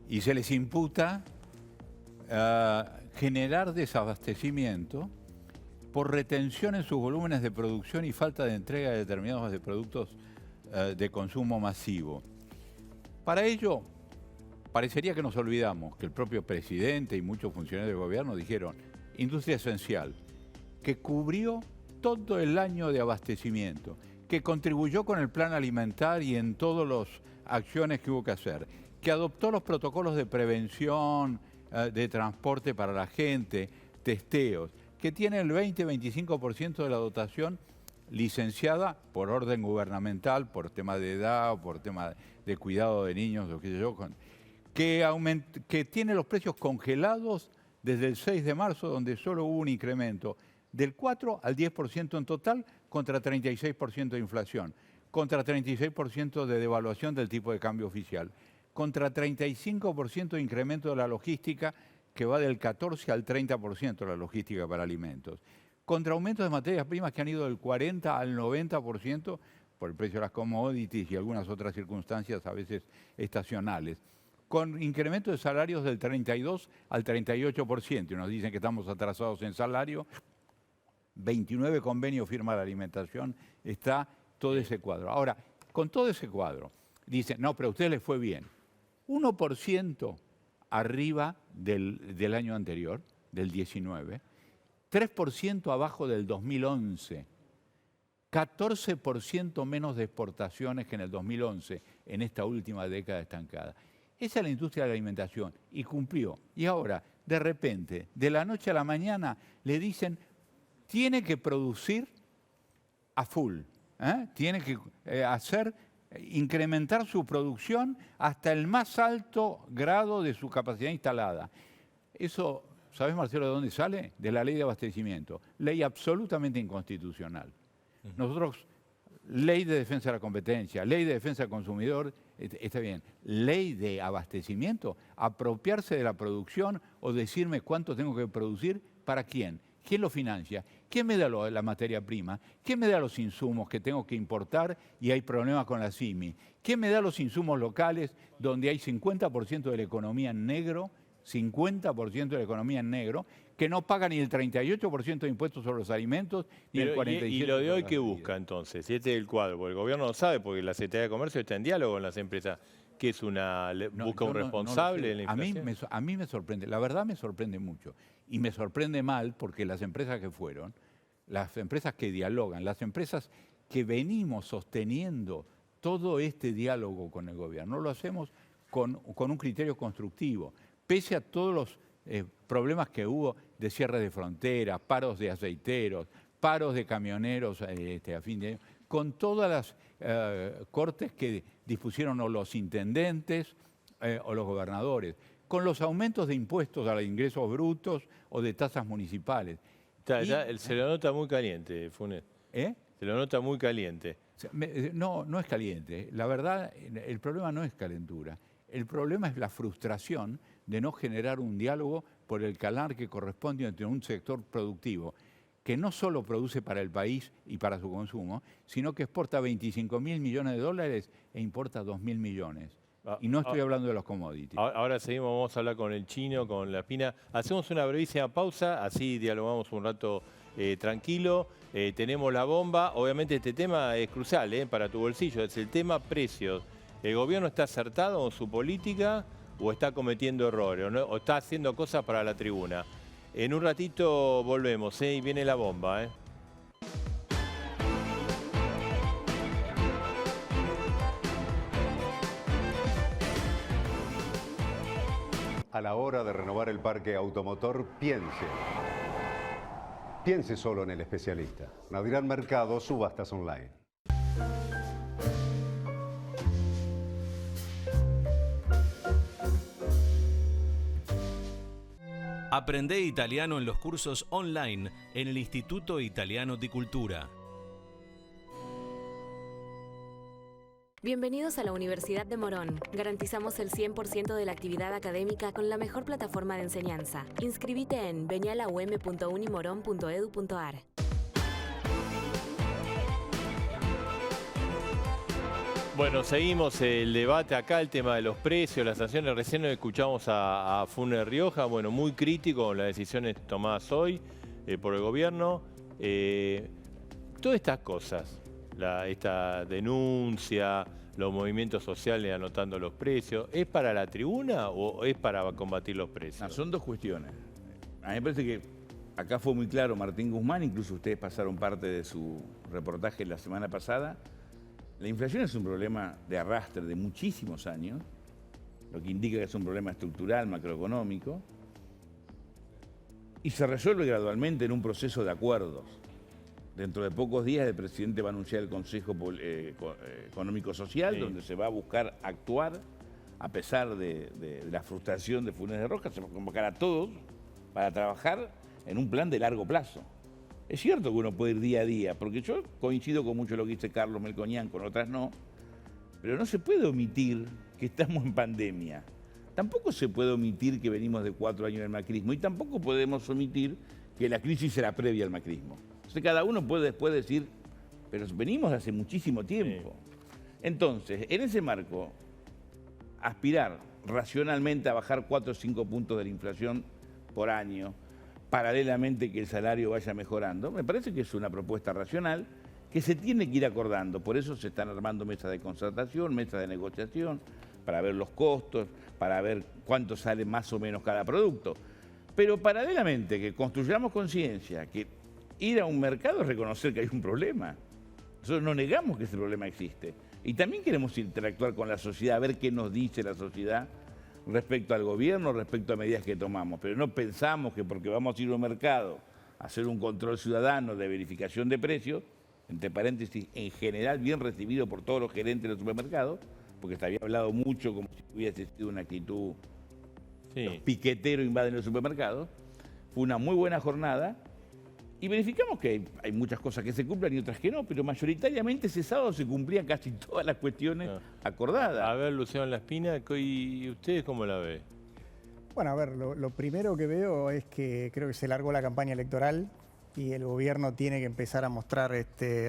y se les imputa generar desabastecimiento por retención en sus volúmenes de producción y falta de entrega de determinados productos de consumo masivo. Para ello, parecería que nos olvidamos que el propio presidente y muchos funcionarios del gobierno dijeron industria esencial, que cubrió todo el año de abastecimiento, que contribuyó con el plan alimentario y en todas las acciones que hubo que hacer, que adoptó los protocolos de prevención, de transporte para la gente, testeos, que tiene el 20-25% de la dotación licenciada por orden gubernamental, por tema de edad, por tema de cuidado de niños, o qué sé yo, que tiene los precios congelados desde el 6 de marzo, donde solo hubo un incremento del 4 al 10% en total, contra 36% de inflación, contra 36% de devaluación del tipo de cambio oficial, contra 35% de incremento de la logística, que va del 14 al 30% de la logística para alimentos, contra aumentos de materias primas que han ido del 40 al 90% por el precio de las commodities y algunas otras circunstancias a veces estacionales, con incremento de salarios del 32 al 38%, y nos dicen que estamos atrasados en salario. 29 convenios firma la alimentación, está todo ese cuadro. Ahora, con todo ese cuadro, dicen, no, pero a ustedes les fue bien. 1% arriba del año anterior, del 19, 3% abajo del 2011, 14% menos de exportaciones que en el 2011, en esta última década estancada. Esa es la industria de la alimentación, y cumplió. Y ahora, de repente, de la noche a la mañana, le dicen, tiene que producir a full, tiene que incrementar su producción hasta el más alto grado de su capacidad instalada. Eso, ¿sabes, Marcelo, de dónde sale? De la ley de abastecimiento. Ley absolutamente inconstitucional. Nosotros, ley de defensa de la competencia, ley de defensa del consumidor, está bien. Ley de abastecimiento, apropiarse de la producción o decirme cuánto tengo que producir, ¿para quién? ¿Quién lo financia? ¿Quién me da la materia prima? ¿Quién me da los insumos que tengo que importar y hay problemas con la CIMI? ¿Quién me da los insumos locales donde hay 50% de la economía en negro, 50% de la economía en negro, que no paga ni el 38% de impuestos sobre los alimentos, ni el 47%? ¿Y lo de hoy qué busca entonces? Si este es el cuadro, porque el gobierno no sabe, porque la Secretaría de Comercio está en diálogo con las empresas. ¿Qué es busca un responsable de la inflación? A mí me sorprende, la verdad me sorprende mucho. Y me sorprende mal porque las empresas que fueron, las empresas que dialogan, las empresas que venimos sosteniendo todo este diálogo con el gobierno, lo hacemos con un criterio constructivo, pese a todos los problemas que hubo de cierre de fronteras, paros de aceiteros, paros de camioneros a fin de año, con todas las cortes que dispusieron o los intendentes o los gobernadores, con los aumentos de impuestos a los ingresos brutos o de tasas municipales. Se lo nota muy caliente, Funes. Se lo nota muy caliente. No es caliente. La verdad, el problema no es calentura. El problema es la frustración de no generar un diálogo por el canal que corresponde entre un sector productivo que no solo produce para el país y para su consumo, sino que exporta 25.000 millones de dólares e importa 2.000 millones. Y no estoy hablando de los commodities. Ahora seguimos, vamos a hablar con el chino, con la Espina. Hacemos una brevísima pausa, así dialogamos un rato tranquilo. Tenemos la bomba. Obviamente este tema es crucial para tu bolsillo, es el tema precios. ¿El gobierno está acertado en su política o está cometiendo errores o está haciendo cosas para la tribuna? En un ratito volvemos y viene la bomba. A la hora de renovar el parque automotor, piense solo en el especialista. Nadirán Mercado, subastas online. Aprende italiano en los cursos online en el Instituto Italiano di Cultura. Bienvenidos a la Universidad de Morón. Garantizamos el 100% de la actividad académica con la mejor plataforma de enseñanza. Inscribite en venialaum.unimoron.edu.ar. Bueno, seguimos el debate acá, el tema de los precios, las sanciones. Recién escuchamos a Funes Rioja, bueno, muy crítico con las decisiones tomadas hoy por el gobierno. Todas estas cosas, esta denuncia, los movimientos sociales anotando los precios. ¿Es para la tribuna o es para combatir los precios? No, son dos cuestiones. A mí me parece que acá fue muy claro Martín Guzmán, incluso ustedes pasaron parte de su reportaje la semana pasada. La inflación es un problema de arrastre de muchísimos años, lo que indica que es un problema estructural, macroeconómico, y se resuelve gradualmente en un proceso de acuerdos. Dentro de pocos días el presidente va a anunciar el Consejo Económico Social, sí, donde se va a buscar actuar, a pesar de la frustración de Funes de Roca, se va a convocar a todos para trabajar en un plan de largo plazo. Es cierto que uno puede ir día a día, porque yo coincido con mucho lo que dice Carlos Melconian, con otras no, pero no se puede omitir que estamos en pandemia. Tampoco se puede omitir que venimos de 4 años del macrismo y tampoco podemos omitir que la crisis era previa al macrismo. Entonces cada uno puede después decir, pero venimos de hace muchísimo tiempo. Entonces, en ese marco, aspirar racionalmente a bajar 4 o 5 puntos de la inflación por año, paralelamente que el salario vaya mejorando, me parece que es una propuesta racional que se tiene que ir acordando. Por eso se están armando mesas de concertación, mesas de negociación, para ver los costos, para ver cuánto sale más o menos cada producto. Pero paralelamente que construyamos conciencia, que ir a un mercado es reconocer que hay un problema. Nosotros no negamos que ese problema existe. Y también queremos interactuar con la sociedad, a ver qué nos dice la sociedad respecto al gobierno, respecto a medidas que tomamos. Pero no pensamos que porque vamos a ir a un mercado a hacer un control ciudadano de verificación de precios, entre paréntesis, en general bien recibido por todos los gerentes de los supermercados, porque se había hablado mucho como si hubiese sido una actitud, sí, los piqueteros invaden los supermercados. Fue una muy buena jornada y verificamos que hay muchas cosas que se cumplen y otras que no, pero mayoritariamente ese sábado se cumplían casi todas las cuestiones acordadas. A ver, Luciano Laspina, ¿y ustedes cómo la ven? Bueno, a ver, lo primero que veo es que creo que se largó la campaña electoral y el gobierno tiene que empezar a mostrar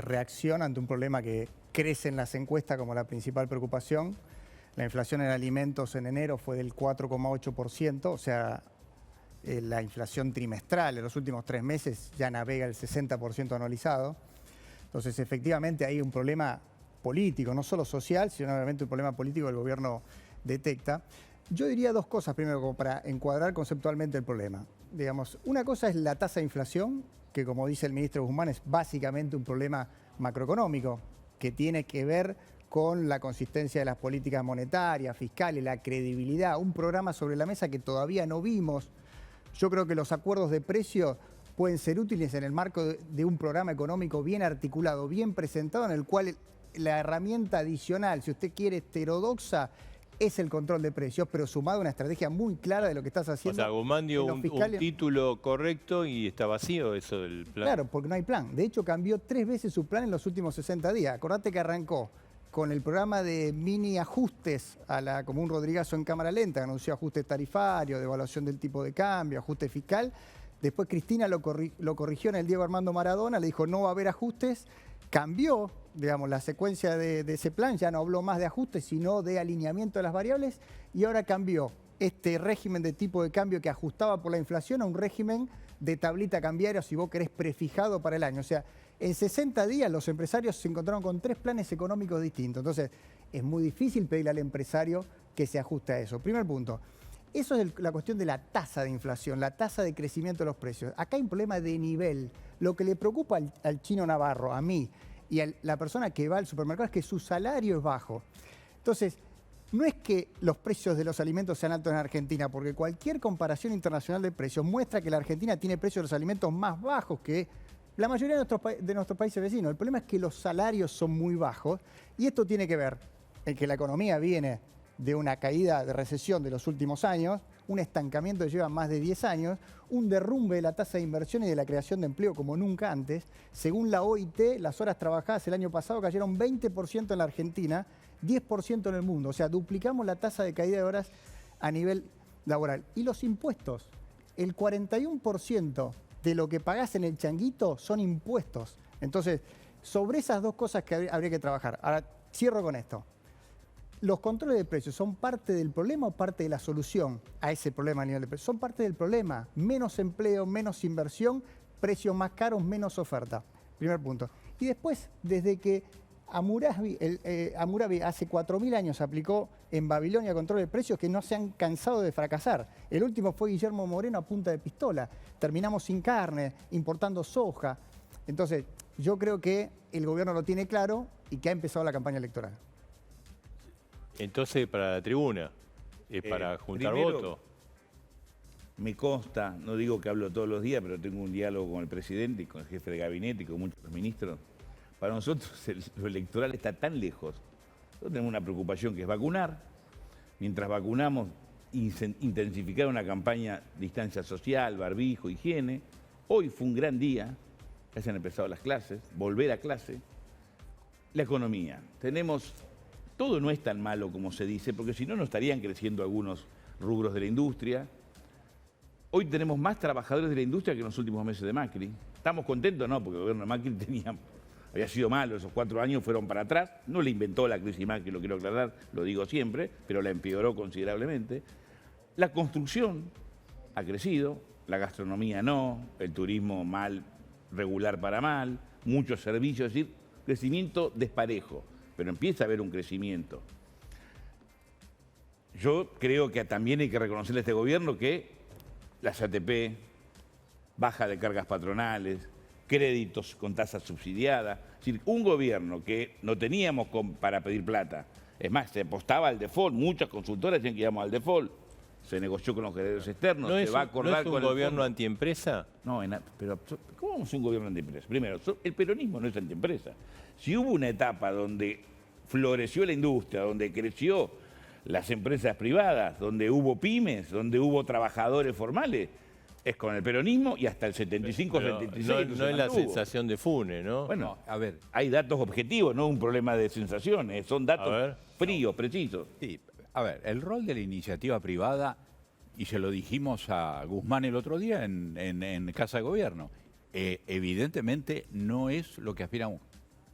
reacción ante un problema que crece en las encuestas como la principal preocupación. La inflación en alimentos en enero fue del 4,8%, o sea, la inflación trimestral en los últimos 3 meses ya navega el 60% anualizado. Entonces, efectivamente, hay un problema político, no solo social, sino obviamente un problema político que el gobierno detecta. Yo diría 2 cosas, primero, como para encuadrar conceptualmente el problema. Digamos, una cosa es la tasa de inflación, que como dice el ministro Guzmán, es básicamente un problema macroeconómico, que tiene que ver con la consistencia de las políticas monetarias, fiscales, la credibilidad, un programa sobre la mesa que todavía no vimos. Yo creo que los acuerdos de precios pueden ser útiles en el marco de un programa económico bien articulado, bien presentado, en el cual la herramienta adicional, si usted quiere, heterodoxa, es el control de precios, pero sumado a una estrategia muy clara de lo que estás haciendo. O sea, Guzmán dio un título correcto y está vacío eso del plan. Claro, porque no hay plan. De hecho, cambió 3 veces su plan en los últimos 60 días. Acordate que arrancó con el programa de mini ajustes a la Común Rodrigazo en cámara lenta, anunció ajustes tarifarios, devaluación del tipo de cambio, ajuste fiscal. Después Cristina lo corrigió en el Diego Armando Maradona, le dijo no va a haber ajustes, cambió, digamos, la secuencia de ese plan, ya no habló más de ajustes, sino de alineamiento de las variables, y ahora cambió este régimen de tipo de cambio que ajustaba por la inflación a un régimen de tablita cambiaria, si vos querés, prefijado para el año. O sea, en 60 días los empresarios se encontraron con 3 planes económicos distintos. Entonces, es muy difícil pedirle al empresario que se ajuste a eso. Primer punto. Eso es la cuestión de la tasa de inflación, la tasa de crecimiento de los precios. Acá hay un problema de nivel. Lo que le preocupa al chino Navarro, a mí y a la persona que va al supermercado es que su salario es bajo. Entonces, no es que los precios de los alimentos sean altos en Argentina, porque cualquier comparación internacional de precios muestra que la Argentina tiene precios de los alimentos más bajos que la mayoría de nuestros países vecinos. El problema es que los salarios son muy bajos y esto tiene que ver en que la economía viene de una caída de recesión de los últimos años, un estancamiento que lleva más de 10 años, un derrumbe de la tasa de inversión y de la creación de empleo como nunca antes. Según la OIT, las horas trabajadas el año pasado cayeron 20% en la Argentina, 10% en el mundo. O sea, duplicamos la tasa de caída de horas a nivel laboral. Y los impuestos, el 41% de lo que pagás en el changuito son impuestos. Entonces, sobre esas 2 cosas que habría que trabajar. Ahora, cierro con esto. ¿Los controles de precios son parte del problema o parte de la solución a ese problema a nivel de precios? Son parte del problema. Menos empleo, menos inversión, precios más caros, menos oferta. Primer punto. Y después, desde que Hammurabi hace 4.000 años aplicó en Babilonia control de precios que no se han cansado de fracasar. El último fue Guillermo Moreno a punta de pistola. Terminamos sin carne, importando soja. Entonces, yo creo que el gobierno lo tiene claro y que ha empezado la campaña electoral. Entonces, para la tribuna, es para juntar votos. Me consta, no digo que hablo todos los días, pero tengo un diálogo con el presidente y con el jefe de gabinete y con muchos ministros. Para nosotros lo electoral está tan lejos. Nosotros tenemos una preocupación que es vacunar. Mientras vacunamos, intensificar una campaña de distancia social, barbijo, higiene. Hoy fue un gran día, que hayan empezado las clases, volver a clase. La economía. Todo no es tan malo como se dice, porque si no, no estarían creciendo algunos rubros de la industria. Hoy tenemos más trabajadores de la industria que en los últimos meses de Macri. ¿Estamos contentos? No, porque el gobierno de Macri había sido malo, esos 4 años fueron para atrás. No le inventó la crisis Macri, lo quiero aclarar, lo digo siempre, pero la empeoró considerablemente. La construcción ha crecido, la gastronomía no, el turismo mal, regular para mal, muchos servicios, es decir, crecimiento desparejo, pero empieza a haber un crecimiento. Yo creo que también hay que reconocerle a este gobierno que las ATP, baja de cargas patronales, créditos con tasas subsidiadas. Es decir, un gobierno que no teníamos para pedir plata. Es más, se apostaba al default. Muchas consultoras decían que íbamos al default. Se negoció con los herederos externos. ¿No se es, va a acordar ¿no es un gobierno antiempresa? No, pero ¿cómo vamos a un gobierno antiempresa? Primero, el peronismo no es antiempresa. Si hubo una etapa donde floreció la industria, donde creció las empresas privadas, donde hubo pymes, donde hubo trabajadores formales, es con el peronismo y hasta el 75-76. No es la sensación de Funes, ¿no? Bueno, a ver, hay datos objetivos, no un problema de sensaciones, son datos fríos, precisos. Sí, a ver, el rol de la iniciativa privada, y se lo dijimos a Guzmán el otro día en Casa de Gobierno, evidentemente no es lo que aspiramos.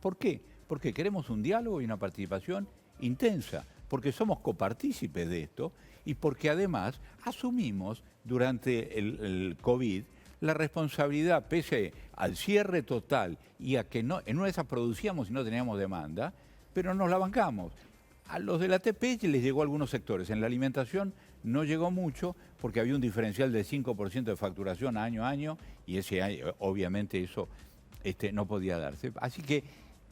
¿Por qué? Porque queremos un diálogo y una participación intensa, porque somos copartícipes de esto y porque además asumimos durante el COVID la responsabilidad, pese al cierre total y a que en una de esas producíamos y no teníamos demanda, pero nos la bancamos. A los de la ATP les llegó a algunos sectores, en la alimentación no llegó mucho porque había un diferencial del 5% de facturación año a año y ese año, obviamente eso no podía darse. Así que,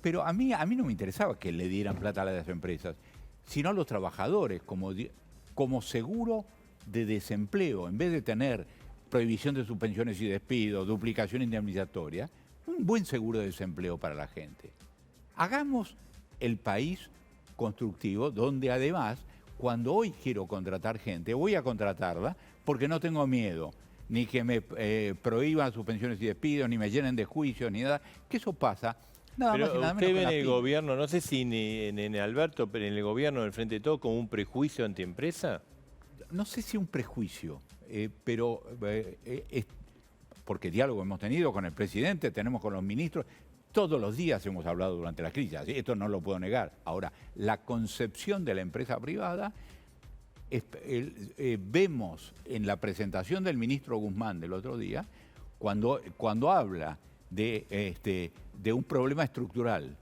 pero a mí no me interesaba que le dieran plata a las empresas, sino a los trabajadores como seguro de desempleo. En vez de tener prohibición de suspensiones y despidos, duplicación indemnizatoria, un buen seguro de desempleo para la gente. Hagamos el país constructivo donde además, cuando hoy quiero contratar gente, voy a contratarla porque no tengo miedo, ni que me prohíban suspensiones y despidos, ni me llenen de juicios, ni nada, que eso pasa. Nada más y nada menos usted con ve en la el pyme. gobierno, no sé si en Alberto, pero en el gobierno del Frente de Todos, como un prejuicio antiempresa. No sé si un prejuicio, pero porque diálogo hemos tenido con el presidente, tenemos con los ministros, todos los días hemos hablado durante la crisis, esto no lo puedo negar. Ahora, la concepción de la empresa privada, vemos en la presentación del ministro Guzmán del otro día, cuando habla de un problema estructural,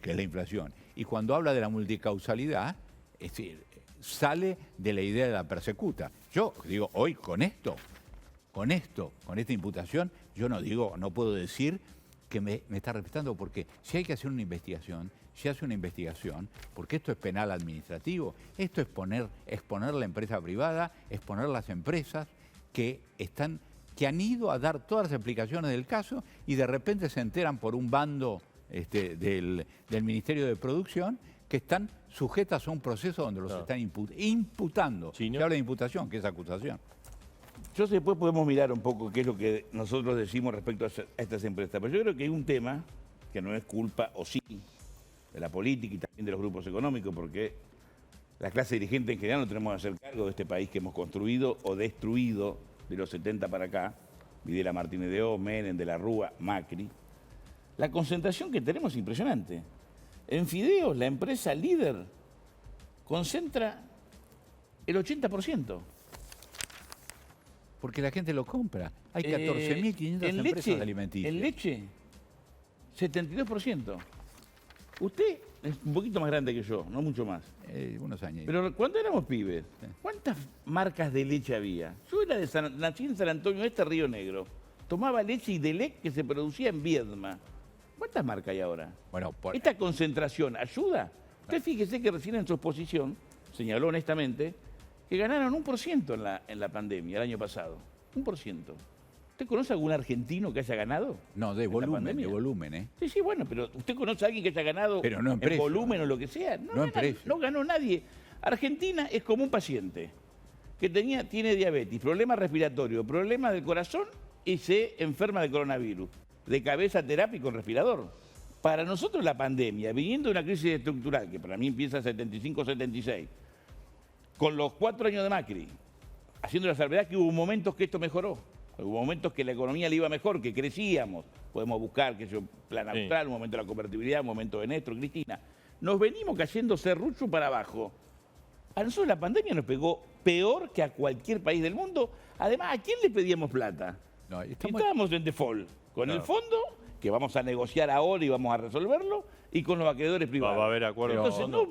que es la inflación, y cuando habla de la multicausalidad, es decir, sale de la idea de la persecuta. Yo digo, hoy con esta imputación, yo no puedo decir que me está respetando, porque si hay que hacer una investigación, se hace una investigación, porque esto es penal administrativo, esto es exponer la empresa privada, exponer las empresas que han ido a dar todas las explicaciones del caso y de repente se enteran por un bando del Ministerio de Producción que están sujetas a un proceso donde los están imputando. Sí, ¿no? Se habla de imputación, que es acusación. Yo después podemos mirar un poco qué es lo que nosotros decimos respecto a estas empresas, pero yo creo que hay un tema que no es culpa, o sí, de la política y también de los grupos económicos, porque la clase dirigente en general no tenemos que hacer cargo de este país que hemos construido o destruido de los 70 para acá, Videla Martínez de O, Menem, de la Rúa, Macri. La concentración que tenemos es impresionante. En Fideos, la empresa líder concentra el 80%. Porque la gente lo compra. Hay 14.500 empresas alimenticias. En leche, 72%. Usted es un poquito más grande que yo, no mucho más. Unos años. Pero cuando éramos pibes, ¿cuántas marcas de leche había? Yo era nací en San Antonio, Río Negro. Tomaba leche y Delec que se producía en Viedma. ¿Cuántas marcas hay ahora? Bueno, ¿Esta concentración ayuda? Usted fíjese que recién en su exposición señaló honestamente que ganaron 1% en la pandemia el año pasado. 1%. ¿Usted conoce algún argentino que haya ganado? No, de volumen, ¿eh? Sí, sí, bueno, pero ¿usted conoce a alguien que haya ganado pero no en precio, volumen o lo que sea? No ganó nadie. Argentina es como un paciente que tiene diabetes, problemas respiratorios, problemas del corazón y se enferma de coronavirus. De cabeza, terapia y con respirador. Para nosotros la pandemia, viniendo de una crisis estructural, que para mí empieza en 75-76, con los 4 años de Macri, haciendo la salvedad que hubo momentos que esto mejoró. Hubo momentos que la economía le iba mejor, que crecíamos. Podemos buscar, plan austral, un momento de la convertibilidad, un momento de Néstor, Cristina. Nos venimos cayendo serrucho para abajo. A nosotros la pandemia nos pegó peor que a cualquier país del mundo. Además, ¿a quién le pedíamos plata? No, estábamos en default. Con el fondo, que vamos a negociar ahora y vamos a resolverlo, y con los acreedores privados. Va a haber acuerdo. Entonces no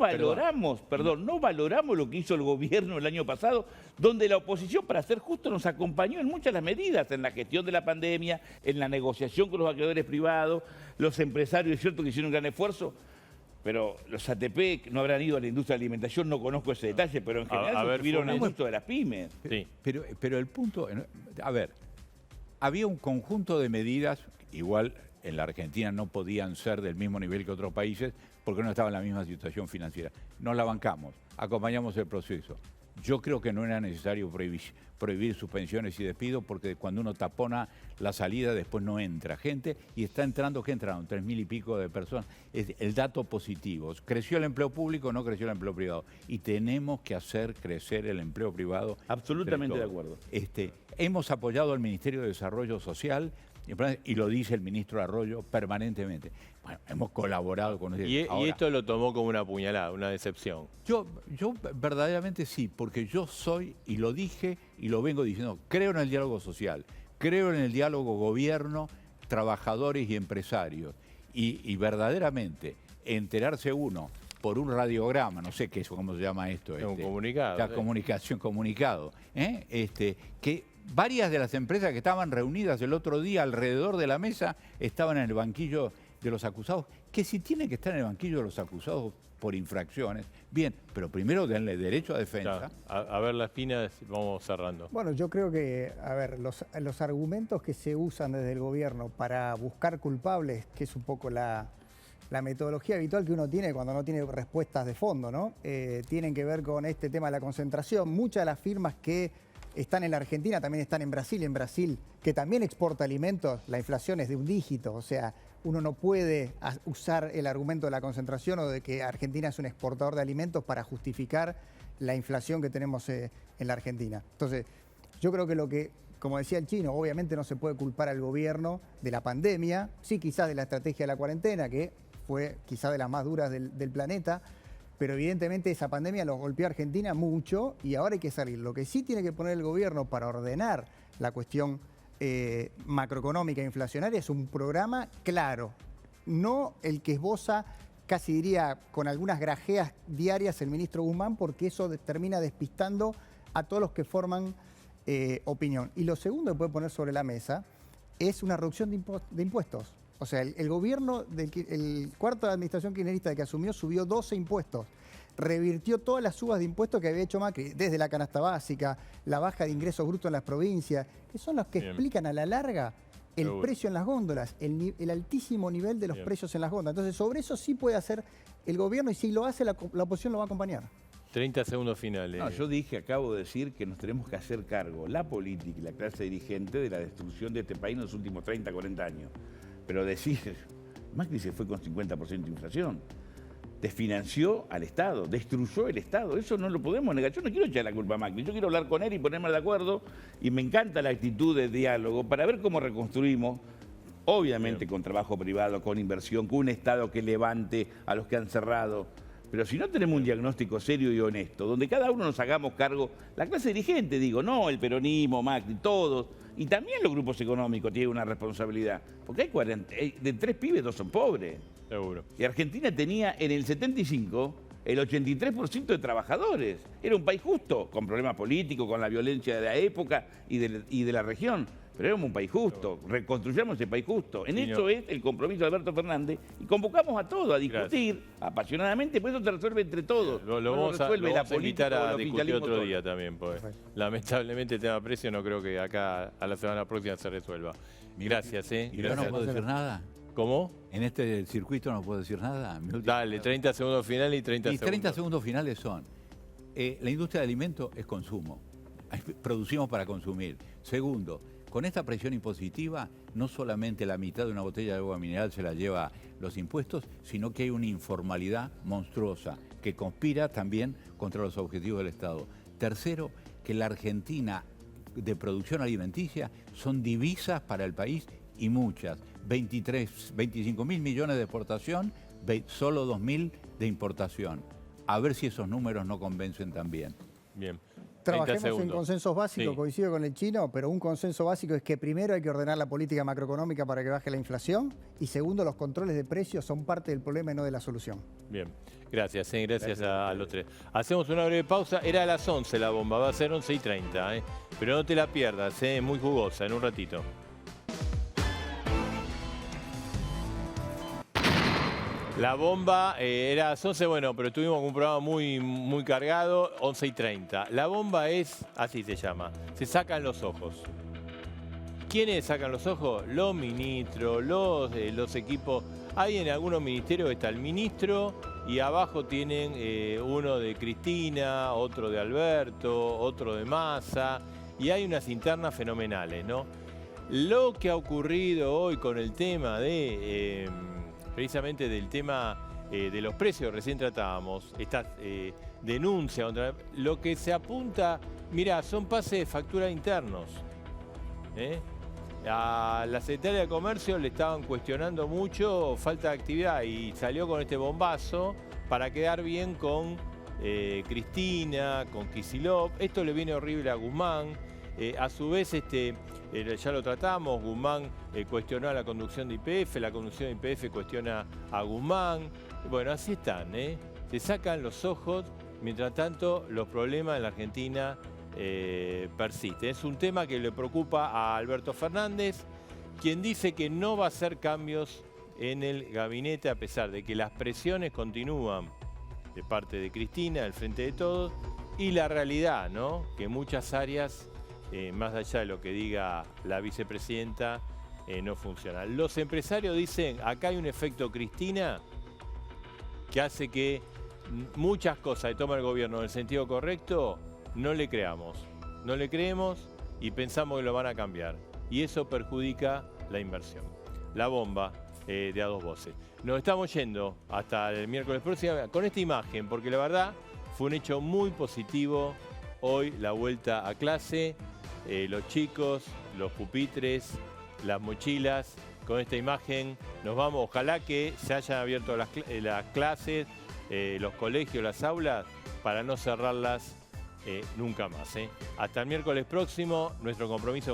valoramos lo que hizo el gobierno el año pasado, donde la oposición, para ser justo, nos acompañó en muchas de las medidas, en la gestión de la pandemia, en la negociación con los acreedores privados, los empresarios, es cierto que hicieron un gran esfuerzo, pero los ATP no habrán ido a la industria de alimentación, no conozco ese detalle, pero en general tuvieron el gusto de las pymes. Sí. Pero el punto, a ver, había un conjunto de medidas, igual en la Argentina no podían ser del mismo nivel que otros países porque no estaban en la misma situación financiera. Nos la bancamos, acompañamos el proceso. Yo creo que no era necesario prohibir suspensiones y despidos porque cuando uno tapona la salida después no entra gente y está entrando, ¿qué entraron? 3.000 y pico de personas. Es el dato positivo. ¿Creció el empleo público o no creció el empleo privado? Y tenemos que hacer crecer el empleo privado. Absolutamente de acuerdo. Hemos apoyado al Ministerio de Desarrollo Social y lo dice el ministro Arroyo permanentemente. Bueno, hemos colaborado con él. Y esto lo tomó como una puñalada, una decepción. Yo verdaderamente sí, porque yo soy, y lo dije y lo vengo diciendo, creo en el diálogo social, creo en el diálogo gobierno, trabajadores y empresarios. Y verdaderamente enterarse uno por un radiograma, no sé qué es, cómo se llama esto. Un comunicado. La comunicado. Que varias de las empresas que estaban reunidas el otro día alrededor de la mesa estaban en el banquillo de los acusados, que si tienen que estar en el banquillo de los acusados por infracciones, bien, pero primero denle derecho a defensa. A ver, las pinas, vamos cerrando. Bueno, yo creo que, a ver, los argumentos que se usan desde el gobierno para buscar culpables, que es un poco la metodología habitual que uno tiene cuando no tiene respuestas de fondo, ¿no? Tienen que ver con este tema de la concentración. Muchas de las firmas que están en la Argentina también están en Brasil, que también exporta alimentos, la inflación es de un dígito, o sea, uno no puede usar el argumento de la concentración o de que Argentina es un exportador de alimentos para justificar la inflación que tenemos en la Argentina. Entonces, yo creo que como decía el chino, obviamente no se puede culpar al gobierno de la pandemia, sí quizás de la estrategia de la cuarentena, que fue quizás de las más duras del planeta, pero evidentemente esa pandemia lo golpeó a Argentina mucho y ahora hay que salir. Lo que sí tiene que poner el gobierno para ordenar la cuestión macroeconómica e inflacionaria es un programa claro, no el que esboza, casi diría, con algunas grajeas diarias el ministro Guzmán, porque eso termina despistando a todos los que forman opinión. Y lo segundo que puede poner sobre la mesa es una reducción de impuestos. O sea, el gobierno, el cuarto de administración kirchnerista que asumió, subió 12 impuestos. Revirtió todas las subas de impuestos que había hecho Macri, desde la canasta básica, la baja de ingresos brutos en las provincias, que son los que explican a la larga el precio en las góndolas, el altísimo nivel de los precios en las góndolas. Entonces, sobre eso sí puede hacer el gobierno y si lo hace, la oposición lo va a acompañar. 30 segundos finales. No, yo acabo de decir que nos tenemos que hacer cargo, la política y la clase dirigente, de la destrucción de este país en los últimos 30, 40 años. Pero decir, Macri se fue con 50% de inflación, desfinanció al Estado, destruyó el Estado, eso no lo podemos negar. Yo no quiero echar la culpa a Macri, yo quiero hablar con él y ponerme de acuerdo, y me encanta la actitud de diálogo para ver cómo reconstruimos, obviamente con trabajo privado, con inversión, con un Estado que levante a los que han cerrado. Pero si no tenemos un diagnóstico serio y honesto, donde cada uno nos hagamos cargo, la clase dirigente, digo, no el peronismo, Macri, todos, Y también los grupos económicos tienen una responsabilidad, porque de 3 pibes, 2 son pobres. Seguro. Y Argentina tenía en el 75 el 83% de trabajadores. Era un país justo, con problemas políticos, con la violencia de la época y de la región. Pero éramos un país justo, reconstruyamos ese país justo. En eso es el compromiso de Alberto Fernández y convocamos a todos a discutir apasionadamente, pues eso se resuelve entre todos. Lo vamos a invitar a discutir otro día también, pues. Lamentablemente el tema precio no creo que acá a la semana próxima se resuelva. Gracias, ¿Y yo Gracias. no puedo decir nada? ¿Cómo? En este circuito no puedo decir nada. Dale, 30 segundos final y 30 Y 30 segundos. segundos finales son, la industria de alimentos es consumo. Producimos para consumir. Segundo, con esta presión impositiva, no solamente la mitad de una botella de agua mineral se la lleva los impuestos, sino que hay una informalidad monstruosa que conspira también contra los objetivos del Estado. Tercero, que la Argentina de producción alimenticia son divisas para el país y muchas. 25 mil millones de exportación, solo 2.000 de importación. A ver si esos números no convencen también. Bien. Trabajemos en consensos básicos, coincido con el chino, pero un consenso básico es que primero hay que ordenar la política macroeconómica para que baje la inflación y segundo, los controles de precios son parte del problema y no de la solución. Bien, gracias, gracias a los tres. Hacemos una breve pausa, era a las 11 la bomba, va a ser 11:30, pero no te la pierdas, es muy jugosa, en un ratito. La bomba era a las 11, bueno, pero tuvimos un programa muy cargado, 11:30. La bomba es, así se llama, se sacan los ojos. ¿Quiénes sacan los ojos? Los ministros, los equipos. Hay en algunos ministerios está el ministro y abajo tienen uno de Cristina, otro de Alberto, otro de Massa y hay unas internas fenomenales, ¿no? Lo que ha ocurrido hoy con el tema de... precisamente del tema de los precios, recién tratábamos, esta denuncia contra lo que se apunta, mira, son pases de factura internos. A la Secretaría de Comercio le estaban cuestionando mucho falta de actividad y salió con este bombazo para quedar bien con Cristina, con Kicillof. Esto le viene horrible a Guzmán. A su vez, ya lo tratamos, Guzmán cuestionó a la conducción de YPF, la conducción de YPF cuestiona a Guzmán. Bueno, así están, se sacan los ojos, mientras tanto los problemas en la Argentina persisten. Es un tema que le preocupa a Alberto Fernández, quien dice que no va a hacer cambios en el gabinete a pesar de que las presiones continúan de parte de Cristina, del Frente de Todos, y la realidad, ¿no? Que muchas áreas... más allá de lo que diga la vicepresidenta, no funciona. Los empresarios dicen, acá hay un efecto Cristina que hace que muchas cosas que toma el gobierno en el sentido correcto, no le creamos. No le creemos y pensamos que lo van a cambiar. Y eso perjudica la inversión. La bomba de a dos voces. Nos estamos yendo hasta el miércoles próximo con esta imagen, porque la verdad fue un hecho muy positivo hoy, la vuelta a clase. Los chicos, los pupitres, las mochilas, con esta imagen nos vamos. Ojalá que se hayan abierto las clases, los colegios, las aulas, para no cerrarlas nunca más. Hasta el miércoles próximo, nuestro compromiso.